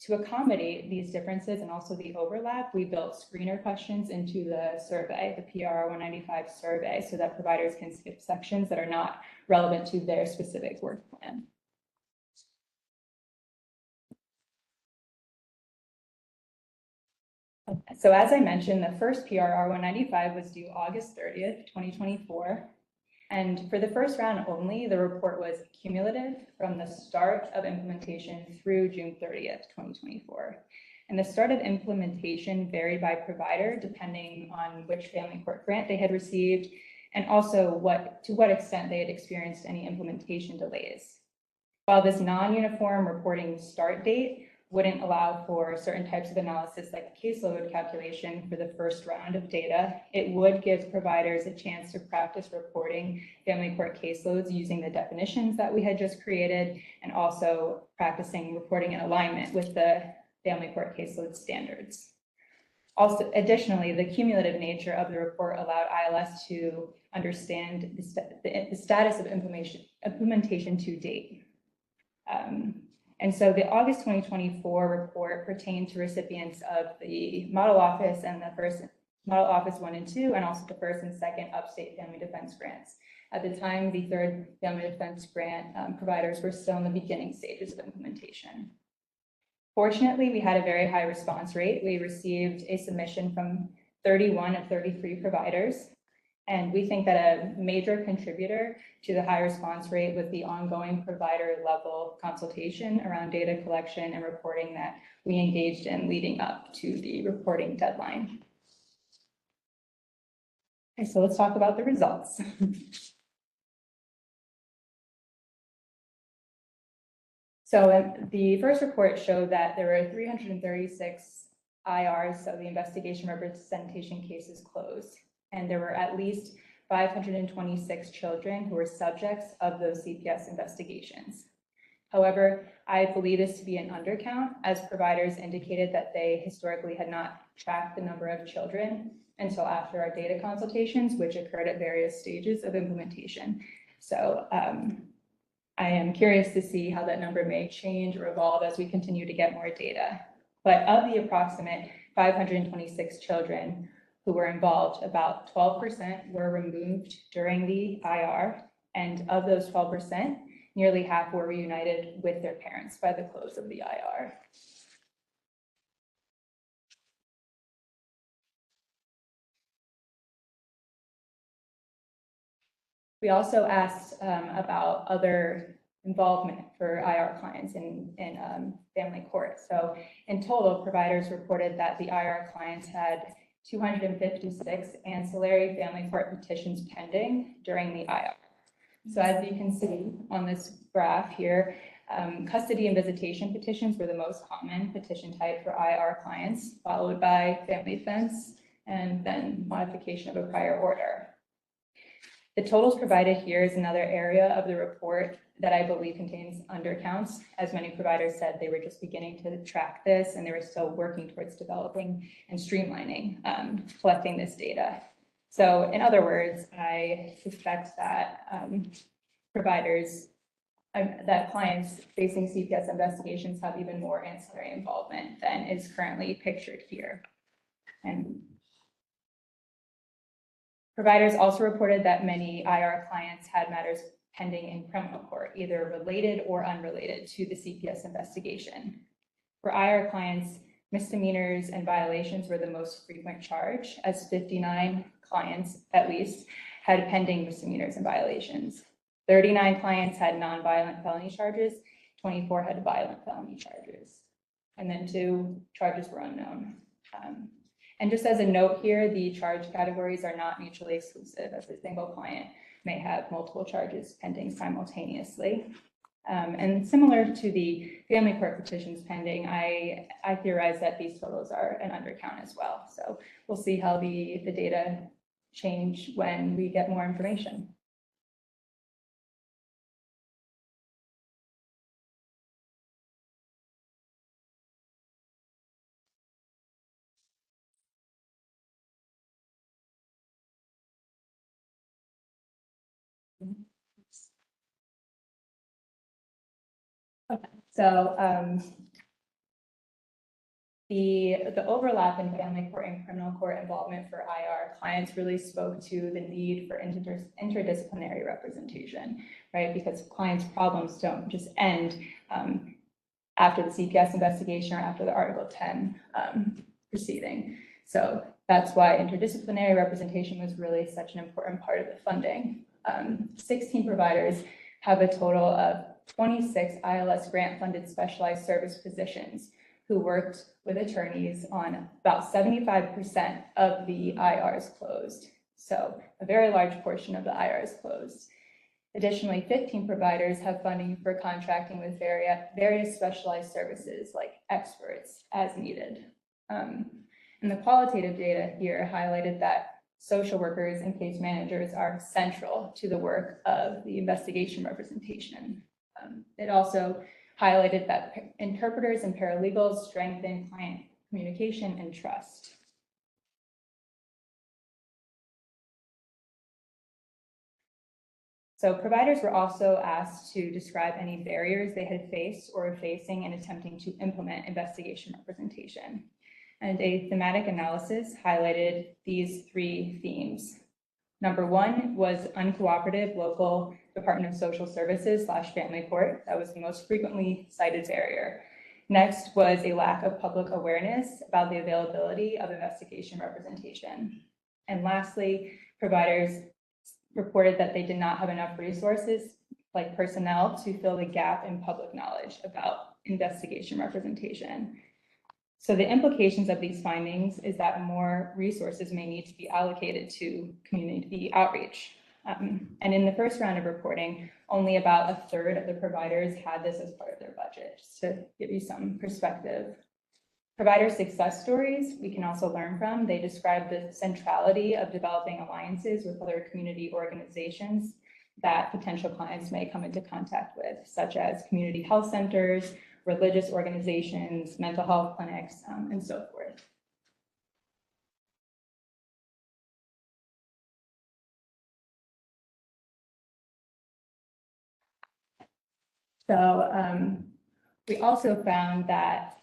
to accommodate these differences and also the overlap, we built screener questions into the survey, the PRR 195 survey, so that providers can skip sections that are not relevant to their specific work plan. Okay, so as I mentioned, the first PRR 195 was due August 30th, 2024. And for the first round only, the report was cumulative from the start of implementation through June 30th, 2024. and the start of implementation varied by provider depending on which family court grant they had received, and also to what extent they had experienced any implementation delays. While this non-uniform reporting start date wouldn't allow for certain types of analysis like caseload calculation for the first round of data, it would give providers a chance to practice reporting family court caseloads using the definitions that we had just created, and also practicing reporting in alignment with the family court caseload standards. Also, additionally, the cumulative nature of the report allowed ILS to understand the status of implementation to date. And so the August 2024 report pertained to recipients of the Model Office and the first Model Office 1 and 2, and also the first and second upstate family defense grants. At the time, the third family defense grant providers were still in the beginning stages of implementation. Fortunately, we had a very high response rate. We received a submission from 31 of 33 providers. And we think that a major contributor to the high response rate was the ongoing provider level consultation around data collection and reporting that we engaged in leading up to the reporting deadline. Okay, so let's talk about the results. So the first report showed that there were 336 IRs, so the investigation representation cases closed. And there were at least 526 children who were subjects of those CPS investigations. However, I believe this to be an undercount, as providers indicated that they historically had not tracked the number of children until after our data consultations, which occurred at various stages of implementation. So I am curious to see how that number may change or evolve as we continue to get more data. But of the approximate 526 children who were involved, about 12% were removed during the IR, and of those 12%, nearly half were reunited with their parents by the close of the IR. We also asked about other involvement for IR clients in family court. So in total, providers reported that the IR clients had 256 ancillary family court petitions pending during the IR. So as you can see on this graph here, custody and visitation petitions were the most common petition type for IR clients, followed by family defense, and then modification of a prior order. The totals provided here is another area of the report that I believe contains undercounts. As many providers said, they were just beginning to track this, and they were still working towards developing and streamlining, collecting this data. So in other words, I suspect that that clients facing CPS investigations have even more ancillary involvement than is currently pictured here. And providers also reported that many IR clients had matters pending in criminal court, either related or unrelated to the CPS investigation. For IR clients, misdemeanors and violations were the most frequent charge, as 59 clients at least had pending misdemeanors and violations. 39 clients had nonviolent felony charges, 24 had violent felony charges, and then 2 charges were unknown. And just as a note here, the charge categories are not mutually exclusive, as a single client may have multiple charges pending simultaneously. And similar to the family court petitions pending, I theorize that these totals are an undercount as well. So we'll see how the data change when we get more information. Okay, so the overlap in family court and criminal court involvement for IR clients really spoke to the need for interdisciplinary representation, right? Because clients' problems don't just end after the CPS investigation or after the Article 10 proceeding. So that's why interdisciplinary representation was really such an important part of the funding. 16 providers have a total of 26 ILS grant-funded specialized service positions who worked with attorneys on about 75% of the IRs closed. So a very large portion of the IRs closed. Additionally, 15 providers have funding for contracting with various specialized services like experts as needed. And the qualitative data here highlighted that social workers and case managers are central to the work of the investigation representation. It also highlighted that interpreters and paralegals strengthen client communication and trust. So providers were also asked to describe any barriers they had faced or were facing in attempting to implement investigation representation. And a thematic analysis highlighted these 3 themes. Number 1 was uncooperative local Department of Social Services / family court. That was the most frequently cited barrier. Next was a lack of public awareness about the availability of investigation representation. And lastly, providers reported that they did not have enough resources like personnel to fill the gap in public knowledge about investigation representation. So the implications of these findings is that more resources may need to be allocated to community outreach. And in the first round of reporting, only about 1/3 of the providers had this as part of their budget, just to give you some perspective. Provider success stories we can also learn from. They describe the centrality of developing alliances with other community organizations that potential clients may come into contact with, such as community health centers, religious organizations, mental health clinics, and so forth. So we also found that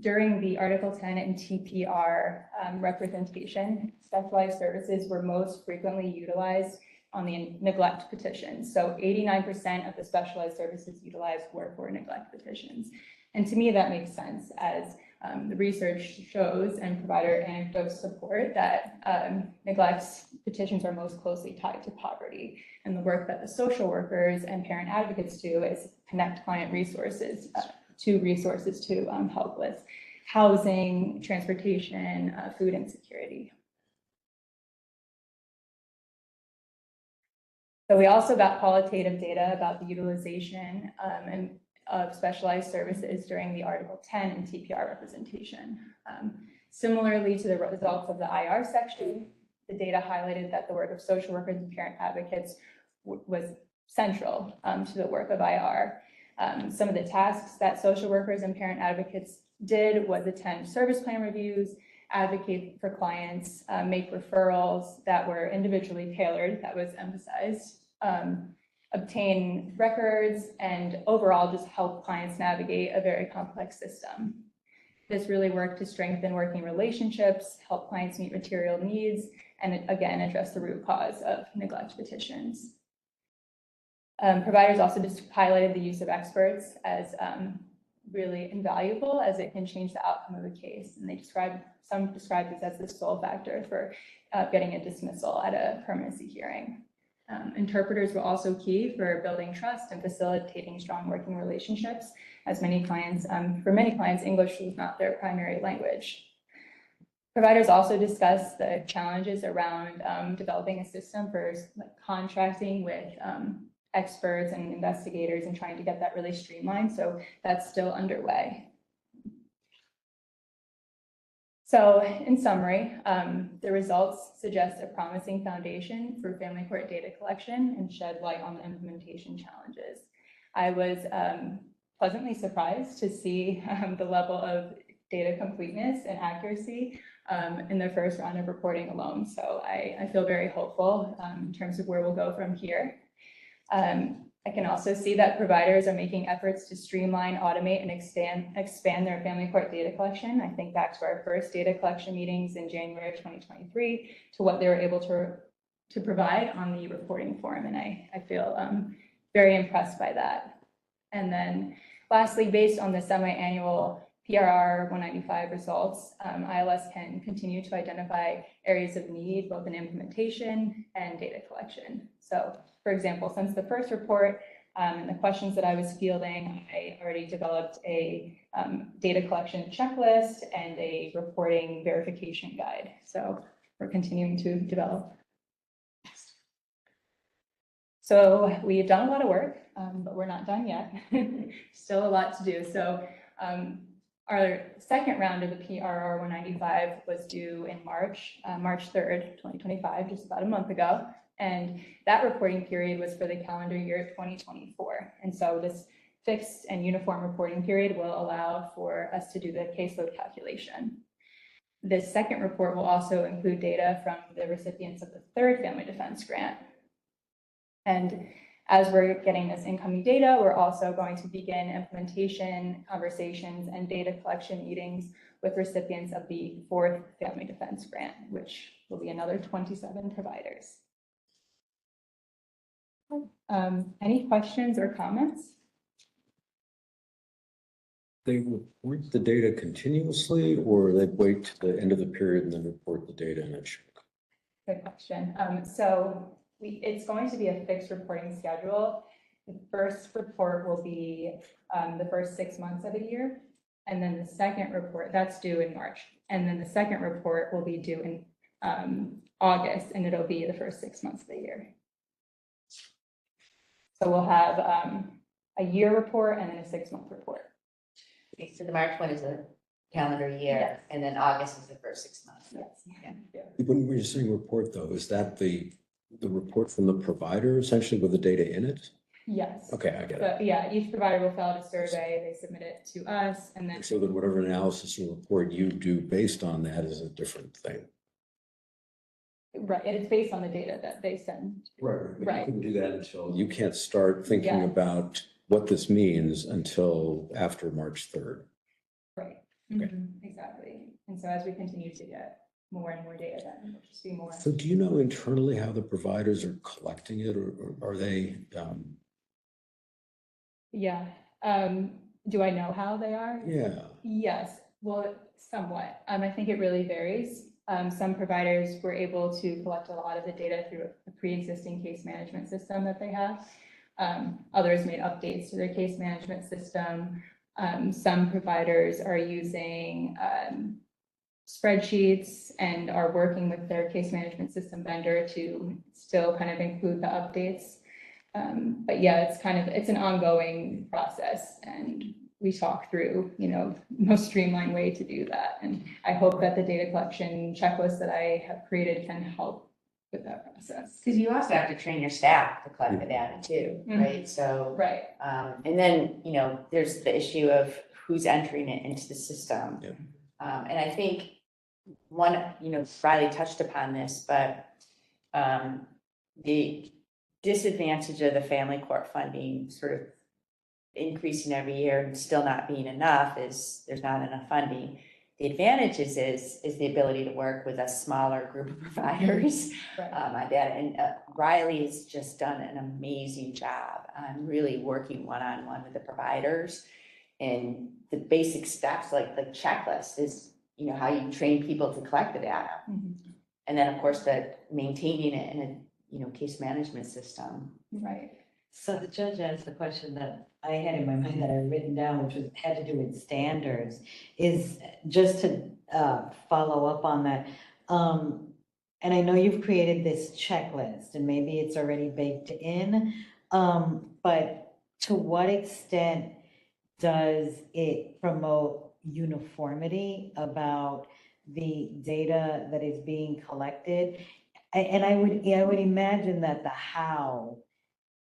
during the Article 10 and TPR representation, specialized services were most frequently utilized on the neglect petitions. So 89% of the specialized services utilized were for neglect petitions. And to me, that makes sense as the research shows and provider anecdotes support that neglect petitions are most closely tied to poverty. And the work that the social workers and parent advocates do is connect client resources to help with housing, transportation, food insecurity. So we also got qualitative data about the utilization of specialized services during the Article 10 and TPR representation. Similarly to the results of the IR section, the data highlighted that the work of social workers and parent advocates was central to the work of IR. Some of the tasks that social workers and parent advocates did was attend service plan reviews, advocate for clients, make referrals that were individually tailored, that was emphasized, obtain records, and overall just help clients navigate a very complex system. This really worked to strengthen working relationships, help clients meet material needs, and again, address the root cause of neglect petitions. Providers also just highlighted the use of experts as really invaluable as it can change the outcome of a case. And some described this as the sole factor for getting a dismissal at a permanency hearing. Interpreters were also key for building trust and facilitating strong working relationships, as for many clients, English was not their primary language. Providers also discussed the challenges around developing a system for contracting with experts and investigators and trying to get that really streamlined. So that's still underway. So in summary, the results suggest a promising foundation for family court data collection and shed light on the implementation challenges. I was pleasantly surprised to see the level of data completeness and accuracy in the first round of reporting alone. So I feel very hopeful in terms of where we'll go from here. I can also see that providers are making efforts to streamline, automate, and expand their family court data collection. I think back to our first data collection meetings in January of 2023 to what they were able to provide on the reporting form, and I feel very impressed by that. And then lastly, based on the semi-annual PRR 195 results, ILS can continue to identify areas of need, both in implementation and data collection. So, for example, since the first report, And the questions that I was fielding, I already developed a data collection checklist and a reporting verification guide. So we're continuing to develop. So we've done a lot of work, but we're not done yet. Still a lot to do. So our second round of the PRR 195 was due in March 3rd, 2025, just about a month ago. And that reporting period was for the calendar year 2024. And so this fixed and uniform reporting period will allow for us to do the caseload calculation. This second report will also include data from the recipients of the third Family Defense Grant. And as we're getting this incoming data, we're also going to begin implementation conversations and data collection meetings with recipients of the fourth Family Defense Grant, which will be another 27 providers. Any questions or comments? They report the data continuously, or they wait to the end of the period and then report the data in a chunk? Good question. So it's going to be a fixed reporting schedule. The first report will be the first 6 months of a year. And then the second report, that's due in March. And then the second report will be due in August, and it'll be the first 6 months of the year. So we'll have a year report and then a 6-month report. Okay, so the March one is a calendar year, Yes. and then August is the first 6 months. Yes. Yeah. When we're saying report though, is that the report from the provider essentially with the data in it? Yes. Okay, I get it. So yeah, each provider will fill out a survey, they submit it to us, and then So that whatever analysis or report you do based on that is a different thing. right, and it's based on the data that they send. Right. But you Right. couldn't do that until, you can't start thinking Yeah. about what this means until after March 3rd. Right. Okay. Exactly. And so as we continue to get more and more data, then we'll just be more. So do you know internally how the providers are collecting it, or are they, Yeah. Do I know how they are? yeah, Yes, well, somewhat. I think it really varies. Some providers were able to collect a lot of the data through a pre-existing case management system that they have. Others made updates to their case management system. Some providers are using spreadsheets and are working with their case management system vendor to still kind of include the updates. But yeah, it's an ongoing process, and we talk through, most streamlined way to do that. And I hope that the data collection checklist that I have created can help with that process. Because you also have to train your staff to collect the data too, right? So, Right. and then, there's the issue of who's entering it into the system. Yeah. And I think Riley touched upon this, but the disadvantage of the family court funding sort of increasing every year and still not being enough is there's not enough funding. The advantage is the ability to work with a smaller group of providers. Right. On data, and Riley has just done an amazing job on really working one-on-one with the providers. And the basic steps, like the checklist, is how you train people to collect the data, and then of course the maintaining it in a case management system. Right. So the judge asked the question that I had in my mind that I had written down, which had to do with standards, is just to follow up on that. And I know you've created this checklist and maybe it's already baked in, but to what extent does it promote uniformity about the data that is being collected? And I would imagine that the how,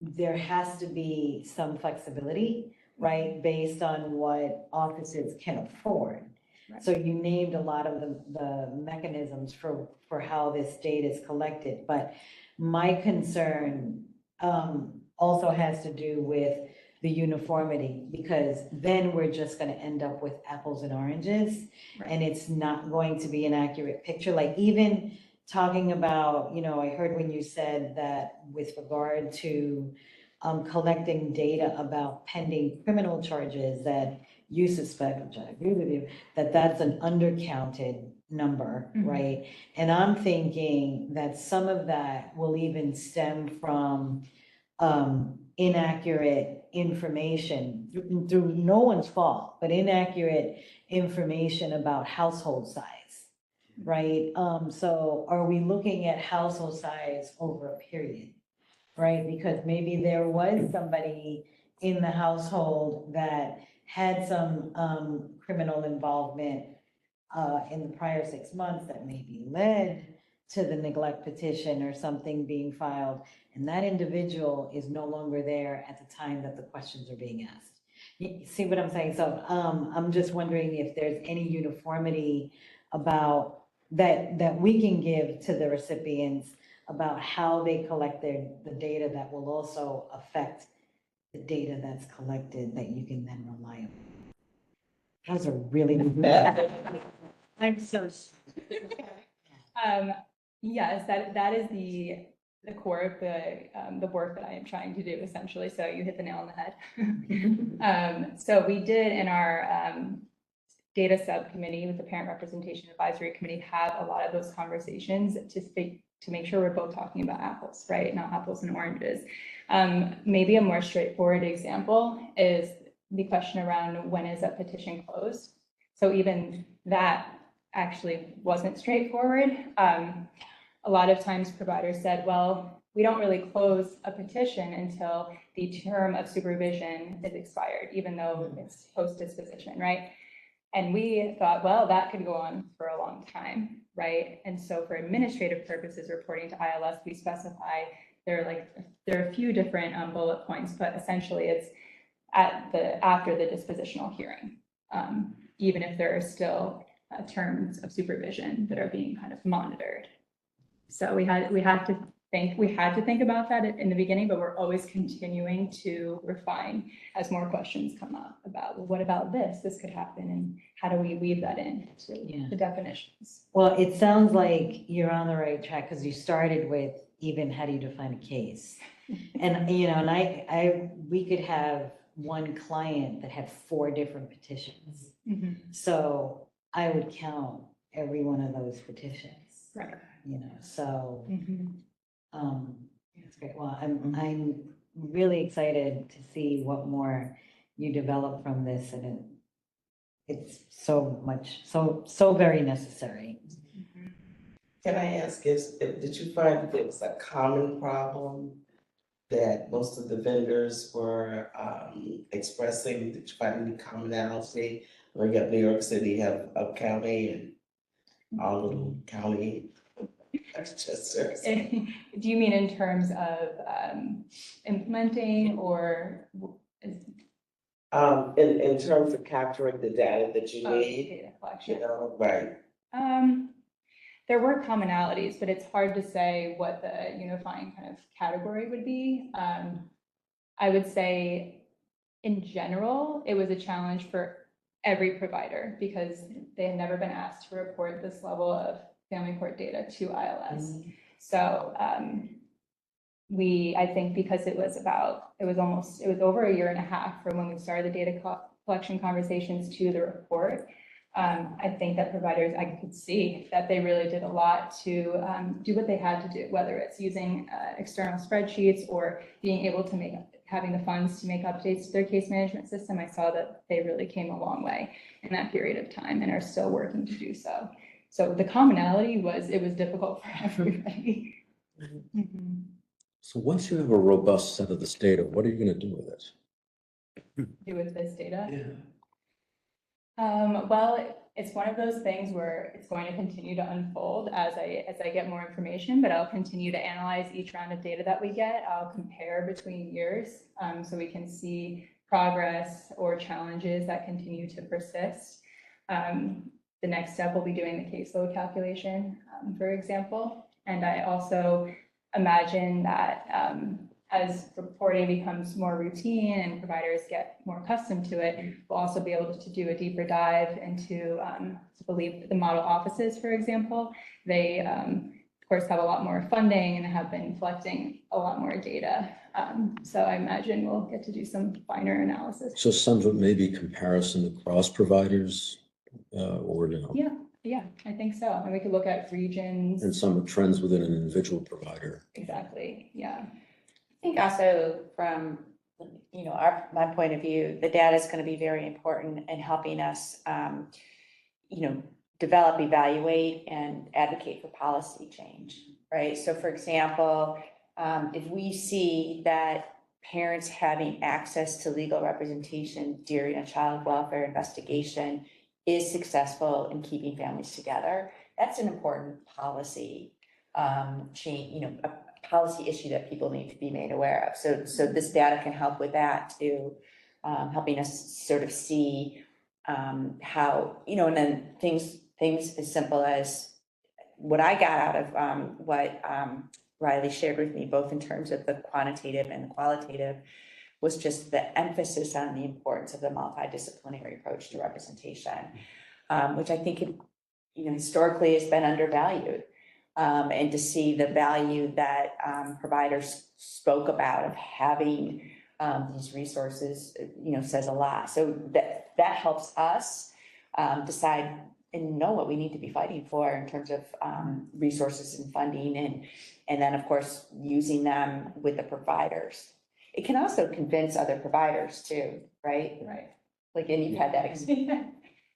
there has to be some flexibility, right, based on what offices can afford. Right. So you named a lot of the mechanisms for how this data is collected, but my concern also has to do with the uniformity, because then we're just going to end up with apples and oranges, Right. and it's not going to be an accurate picture. Like even talking about, I heard when you said that with regard to collecting data about pending criminal charges that you suspect, which I agree with you, that's an undercounted number, right? And I'm thinking that some of that will even stem from inaccurate information through no one's fault, but inaccurate information about household size, right? So are we looking at household size over a period, right? Because maybe there was somebody in the household that had some criminal involvement in the prior 6 months that maybe led to the neglect petition or something being filed, and that individual is no longer there at the time that the questions are being asked. You see what I'm saying? So I'm just wondering if there's any uniformity about that we can give to the recipients about how they collect the data that will also affect the data that's collected that you can then rely on. Those are really bad. I'm so. Yes, that is the core of the work that I am trying to do essentially. So you hit the nail on the head. So we did in our data subcommittee with the Parent Representation Advisory Committee have a lot of those conversations to make sure we're both talking about apples, right? Not apples and oranges. Maybe a more straightforward example is the question around when is a petition closed? So even that actually wasn't straightforward. A lot of times providers said, well, we don't really close a petition until the term of supervision is expired, even though it's post-disposition, right? And we thought, well, that could go on for a long time, right? And so for administrative purposes, reporting to ILS, we specify there are a few different bullet points, but essentially it's after the dispositional hearing, even if there are still terms of supervision that are being kind of monitored. So we had to think about that in the beginning, but we're always continuing to refine as more questions come up about, well, what about this? This could happen, and how do we weave that in to the definitions? Well, it sounds like you're on the right track because you started with even how do you define a case? And, and we could have one client that had 4 different petitions. Mm-hmm. So I would count every one of those petitions. Right. So Mm-hmm. that's great. Well, I'm really excited to see what more you develop from this, and it's so very necessary. Can I ask, did you find that it was a common problem that most of the vendors were expressing? Did you find any commonality? Or you got New York City, you have Up County and all little county. Do you mean in terms of implementing or? In terms of capturing the data that you need, Data collection. right? There were commonalities, but it's hard to say what the unifying kind of category would be. I would say in general, it was a challenge for every provider because they had never been asked to report this level of family court data to ILS. So I think because it was over a year and a half from when we started the data collection conversations to the report. I think that providers, I could see that they really did a lot to do what they had to do, whether it's using external spreadsheets or being able to having the funds to make updates to their case management system. I saw that they really came a long way in that period of time and are still working to do so. So the commonality was, it was difficult for everybody. Mm-hmm. So once you have a robust set of this data, what are you going to do with it? Do with this data? Yeah. Well, it's one of those things where it's going to continue to unfold as I get more information, but I'll continue to analyze each round of data that we get. I'll compare between years so we can see progress or challenges that continue to persist. The next step will be doing the caseload calculation, for example. And I also imagine that as reporting becomes more routine and providers get more accustomed to it, we'll also be able to do a deeper dive into, I believe the model offices, for example. They, of course, have a lot more funding and have been collecting a lot more data. So I imagine we'll get to do some finer analysis. So some of it may be comparison across providers or, Yeah, I think so. And we could look at regions. and some trends within an individual provider. Exactly, yeah. think also from, my point of view, the data is going to be very important in helping us, develop, evaluate, and advocate for policy change, right? So for example, if we see that parents having access to legal representation during a child welfare investigation is successful in keeping families together, that's an important policy change, a policy issue that people need to be made aware of. So this data can help with that too, helping us sort of see how, and then things as simple as what I got out of what Riley shared with me, both in terms of the quantitative and the qualitative, was just the emphasis on the importance of the multidisciplinary approach to representation, which I think, historically has been undervalued. And to see the value that providers spoke about of having these resources, says a lot. So that helps us decide and know what we need to be fighting for in terms of resources and funding, and then of course using them with the providers. It can also convince other providers too, right? Right. Like, and you've had that experience.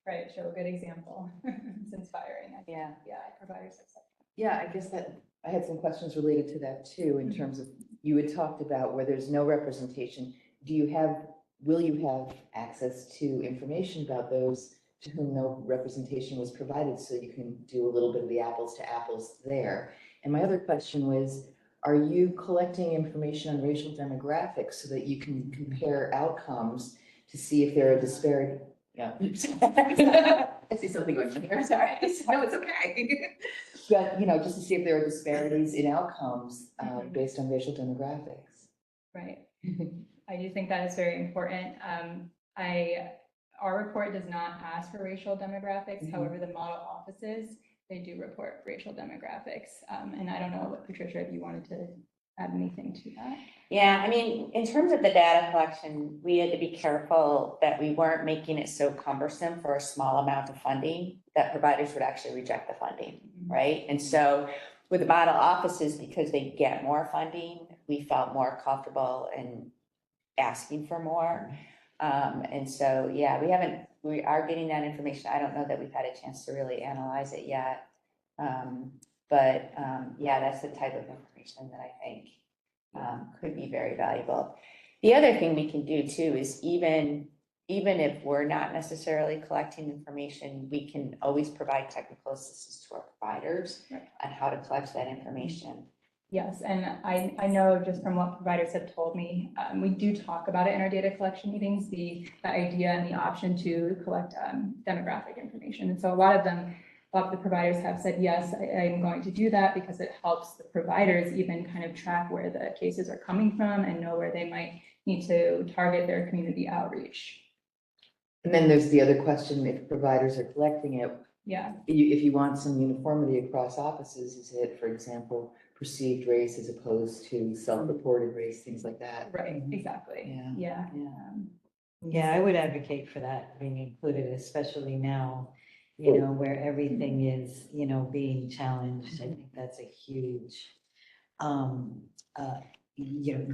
Right, show a good example. It's inspiring. Yeah. Yeah, providers have said. Yeah, I guess that, I had some questions related to that too, in terms of, you had talked about where there's no representation. Will you have access to information about those to whom no representation was provided, so you can do a little bit of the apples to apples there? And my other question was, are you collecting information on racial demographics so that you can compare outcomes to see if there are disparity? Yeah. I see something going on here, sorry. No, it's okay. But, just to see if there are disparities in outcomes based on racial demographics. Right. I do think that is very important. Our report does not ask for racial demographics. However, the model offices, they do report racial demographics. And I don't know, Patricia, if you wanted to add anything to that. Yeah, I mean, in terms of the data collection, we had to be careful that we weren't making it so cumbersome for a small amount of funding that providers would actually reject the funding, right? And so with the model offices, because they get more funding, we felt more comfortable in asking for more. And so, yeah, we are getting that information. I don't know that we've had a chance to really analyze it yet. But yeah, that's the type of information that I think could be very valuable. The other thing we can do too is even if we're not necessarily collecting information, we can always provide technical assistance to our providers on how to collect that information. Yes, and I know just from what providers have told me, we do talk about it in our data collection meetings, the idea and the option to collect demographic information. And so a lot of the providers have said, yes, I'm going to do that because it helps the providers even kind of track where the cases are coming from and know where they might need to target their community outreach. And then there's the other question, if providers are collecting it. Yeah. If you want some uniformity across offices, is it, for example, perceived race as opposed to self-reported race, things like that? Right, exactly. Yeah. Yeah, I would advocate for that being included, especially now, where everything is, being challenged. I think that's a huge,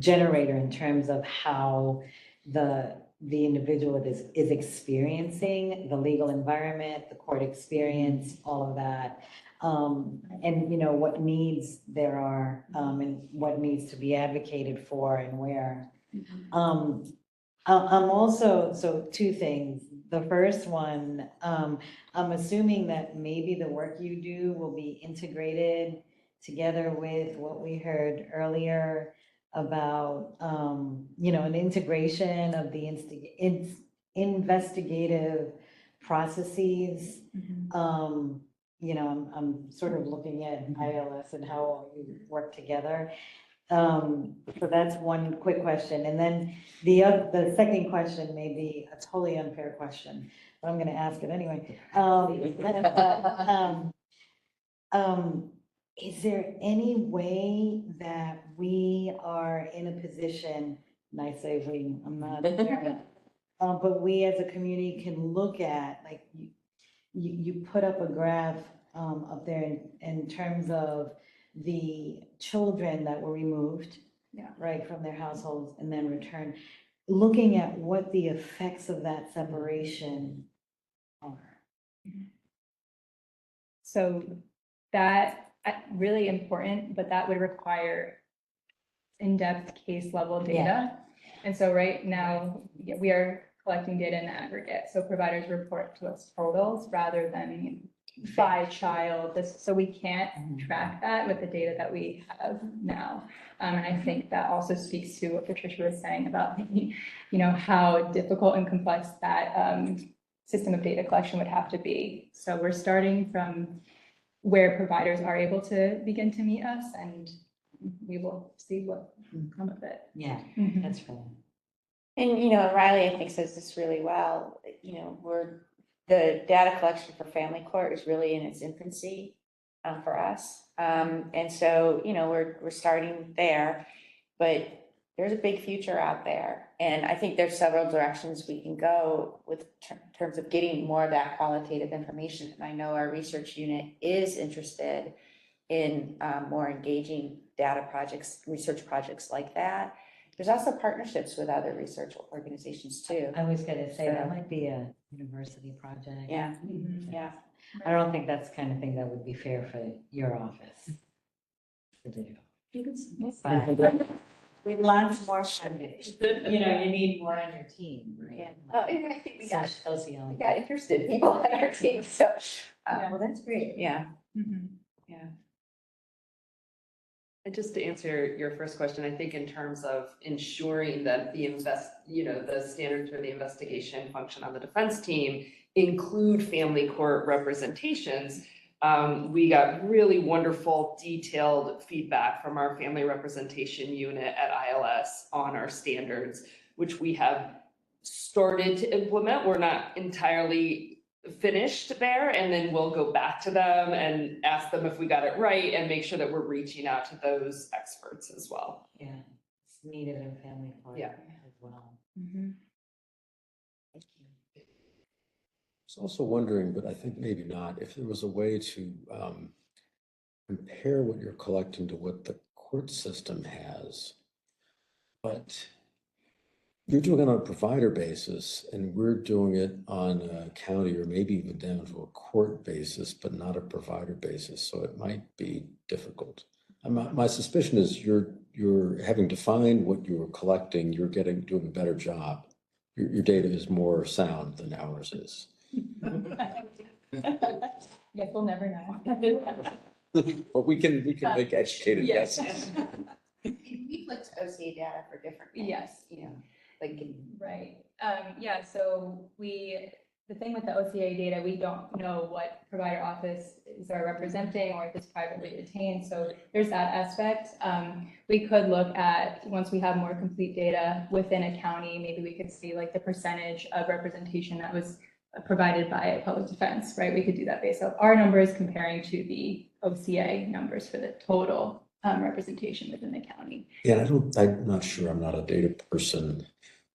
generator in terms of how the individual is experiencing the legal environment, the court experience, all of that. And what needs there are, and what needs to be advocated for and where. I'm also, so two things. The first one, I'm assuming that maybe the work you do will be integrated together with what we heard earlier about, an integration of the investigative processes. I'm sort of looking at ILS and how we work together. So that's one quick question. And then the second question may be a totally unfair question, but I'm going to ask it anyway. Is there any way that we are in a position, and I say we, I'm not, but we as a community can look at, like, you put up a graph up there in terms of the children that were removed right, from their households and then return, looking at what the effects of that separation are. So that really important, but that would require in-depth case level data. And so right now, we are collecting data in aggregate. So providers report to us totals rather than by child. So we can't track that with the data that we have now. And I think that also speaks to what Patricia was saying about, how difficult and complex that system of data collection would have to be. So we're starting from where providers are able to begin to meet us, and we will see what come of it. Yeah, Mhm. that's right. And, Riley, I think says this really well, the data collection for family court is really in its infancy for us. And so, we're starting there, but there's a big future out there. And I think there's several directions we can go with terms of getting more of that qualitative information. And I know our research unit is interested in more engaging data projects, research projects like that. There's also partnerships with other research organizations too. I was gonna say, that might be a university project. Yeah, Mhm. yeah. I don't think that's the kind of thing that would be fair for your office to do. But We launched more funding. you need more on your team, right? Yeah. Oh, and I think we got Sociology. interested people on our team, so, Yeah. well, that's great, yeah, Mhm. yeah. And just to answer your first question, I think in terms of ensuring that the the standards for the investigation function on the defense team include family court representations, we got really wonderful detailed feedback from our family representation unit at ILS on our standards, which we have started to implement. We're not entirely finished there, and then we'll go back to them and ask them if we got it right and make sure that we're reaching out to those experts as well. Yeah, it's needed in family court Yeah. as well. Mhm. I was also wondering, but I think maybe not, if there was a way to compare what you're collecting to what the court system has. But you're doing it on a provider basis, and we're doing it on a county or maybe even down to a court basis, but not a provider basis. So it might be difficult. My suspicion is you're having defined what you're collecting, you're doing a better job. Your data is more sound than ours is. Guess we'll never know. But we can make educated guesses. We looked at OCA data for different things. Yes. Like. Right. Yeah, so the thing with the OCA data, we don't know what provider offices are representing or if it's privately retained. So there's that aspect. We could look at, once we have more complete data within a county, maybe we could see like the percentage of representation that was provided by public defense, right? We could do that based off our numbers comparing to the OCA numbers for the total representation within the county. Yeah, I'm not sure, I'm not a data person.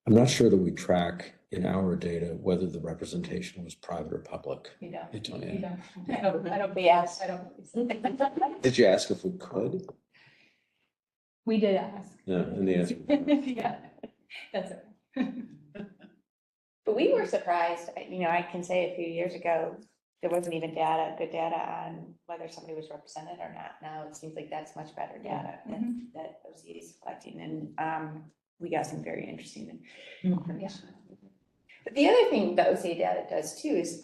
I'm not sure that we track in our data whether the representation was private or public. You don't. You don't, You yeah. don't. I don't. Yes. I don't. Did you ask if we could? We did ask. Yeah, and the answer. Yeah, that's it. But we were surprised, I can say a few years ago, there wasn't even good data on whether somebody was represented or not. Now it seems like that's much better data that OCA is collecting, and we got some very interesting information. But the other thing that OCA data does too is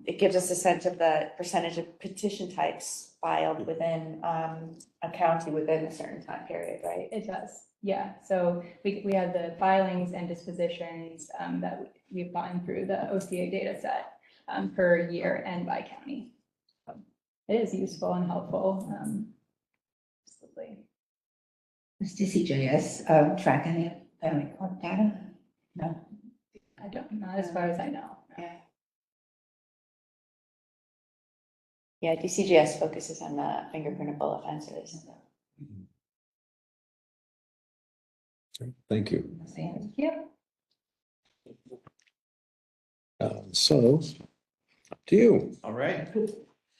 it gives us a sense of the percentage of petition types filed within a county within a certain time period, right? It does, yeah. So we have the filings and dispositions that we've gotten through the OCA data set per year and by county. So it is useful and helpful. Absolutely. Does DCJS track any family court data? No. I don't, not as far as I know. Yeah. Yeah, DCGS focuses on the fingerprintable offenses. Thank you. Thank you. So, to you. All right.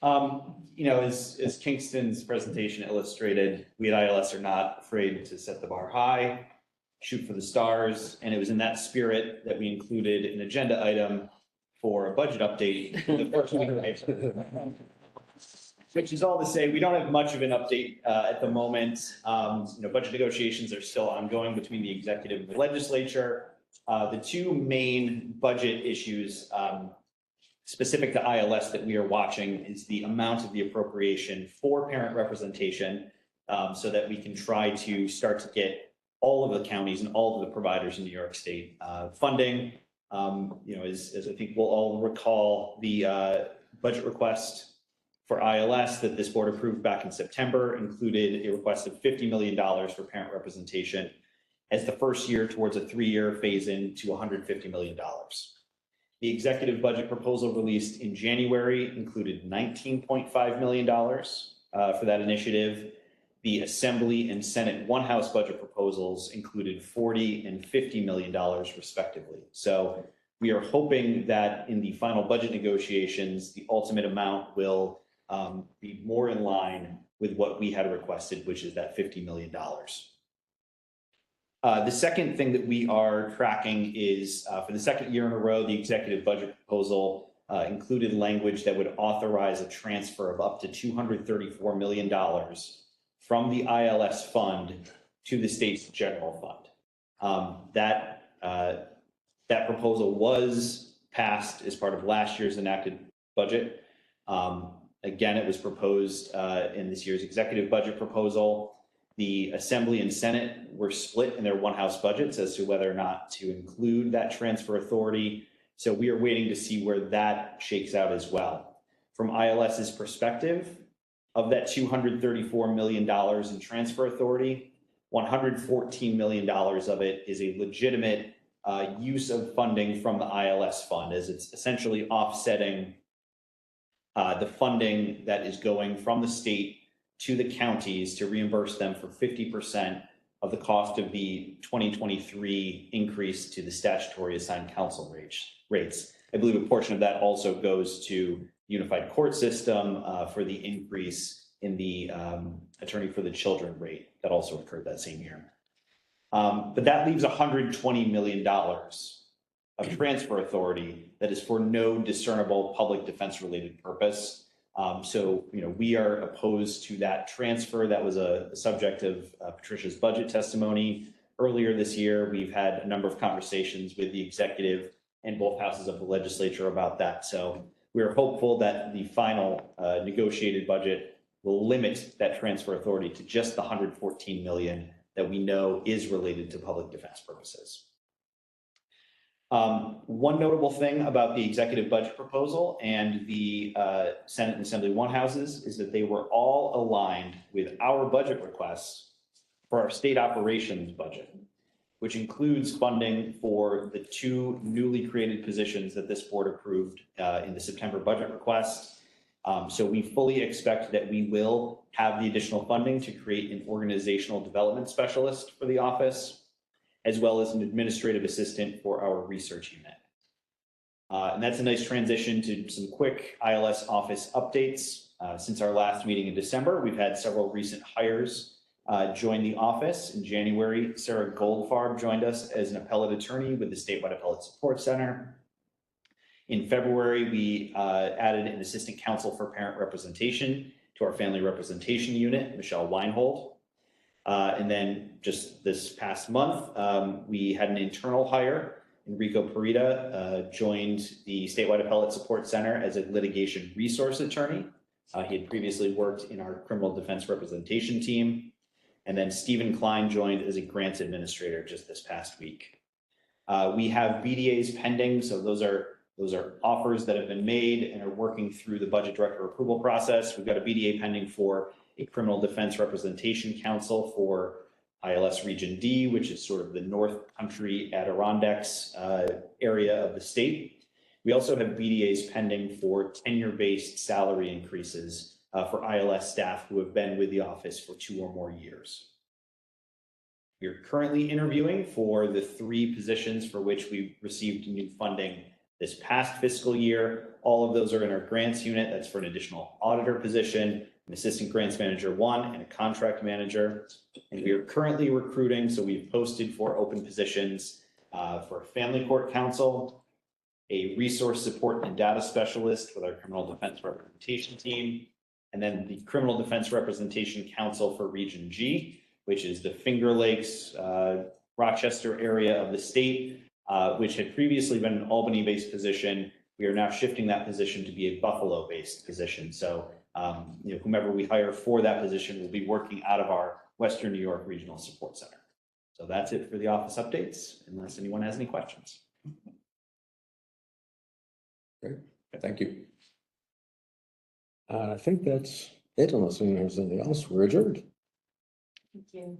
As Kingston's presentation illustrated, we at ILS are not afraid to set the bar high, shoot for the stars, and it was in that spirit that we included an agenda item for a budget update in the first week of April. Which is all to say, we don't have much of an update at the moment. Budget negotiations are still ongoing between the executive and the legislature. The two main budget issues specific to ILS that we are watching is the amount of the appropriation for parent representation, so that we can try to start to get all of the counties and all of the providers in New York State funding. As I think we'll all recall, the budget request for ILS that this board approved back in September included a request of $50 million for parent representation as the first year towards a 3-year phase-in to $150 million. The executive budget proposal released in January included $19.5 million for that initiative. The Assembly and Senate One House budget proposals included $40 and $50 million respectively. So we are hoping that in the final budget negotiations, the ultimate amount will be more in line with what we had requested, which is that $50 million. The second thing that we are tracking is for the second year in a row, the executive budget proposal included language that would authorize a transfer of up to $234 million from the ILS fund to the state's general fund. That proposal was passed as part of last year's enacted budget. Again, it was proposed in this year's executive budget proposal. The Assembly and Senate were split in their one house budgets as to whether or not to include that transfer authority. So we are waiting to see where that shakes out as well. From ILS's perspective, of that $234 million in transfer authority, $114 million of it is a legitimate use of funding from the ILS fund, as it's essentially offsetting the funding that is going from the state to the counties to reimburse them for 50% of the cost of the 2023 increase to the statutory assigned counsel rates. I believe a portion of that also goes to unified court system for the increase in the attorney for the children rate that also occurred that same year. But that leaves $120 million of transfer authority that is for no discernible public defense related purpose. So we are opposed to that transfer. That was a subject of Patricia's budget testimony. Earlier this year, we've had a number of conversations with the executive and both houses of the legislature about that. So we're hopeful that the final negotiated budget will limit that transfer authority to just the $114 million that we know is related to public defense purposes. One notable thing about the executive budget proposal and the Senate and Assembly One houses is that they were all aligned with our budget requests for our state operations budget, which includes funding for the 2 newly created positions that this board approved in the September budget request. So we fully expect that we will have the additional funding to create an organizational development specialist for the office, as well as an administrative assistant for our research unit. And that's a nice transition to some quick ILS office updates. Since our last meeting in December, we've had several recent hires join the office. In January, Sarah Goldfarb joined us as an appellate attorney with the Statewide Appellate Support Center. In February, we added an assistant counsel for parent representation to our family representation unit, Michelle Weinhold. And then just this past month, we had an internal hire. Enrico Parita joined the Statewide Appellate Support Center as a litigation resource attorney. He had previously worked in our criminal defense representation team. And then Stephen Klein joined as a grants administrator just this past week. We have BDAs pending, so those are offers that have been made and are working through the budget director approval process. We've got a BDA pending for a criminal defense representation council for ILS Region D, which is sort of the North Country Adirondacks area of the state. We also have BDAs pending for tenure-based salary increases for ILS staff who have been with the office for 2 or more years. We are currently interviewing for the 3 positions for which we received new funding this past fiscal year. All of those are in our grants unit. That's for an additional auditor position, an assistant grants manager 1, and a contract manager. And we are currently recruiting, so we've posted for open positions for family court counsel, a resource support and data specialist with our criminal defense representation team, and then the criminal defense representation counsel for Region G, which is the Finger Lakes, Rochester area of the state, which had previously been an Albany-based position. We are now shifting that position to be a Buffalo-based position. So, whomever we hire for that position will be working out of our Western New York Regional Support Center. So that's it for the office updates, unless anyone has any questions. Great, thank you. I think that's it, unless anyone has anything else. We're adjourned. Thank you.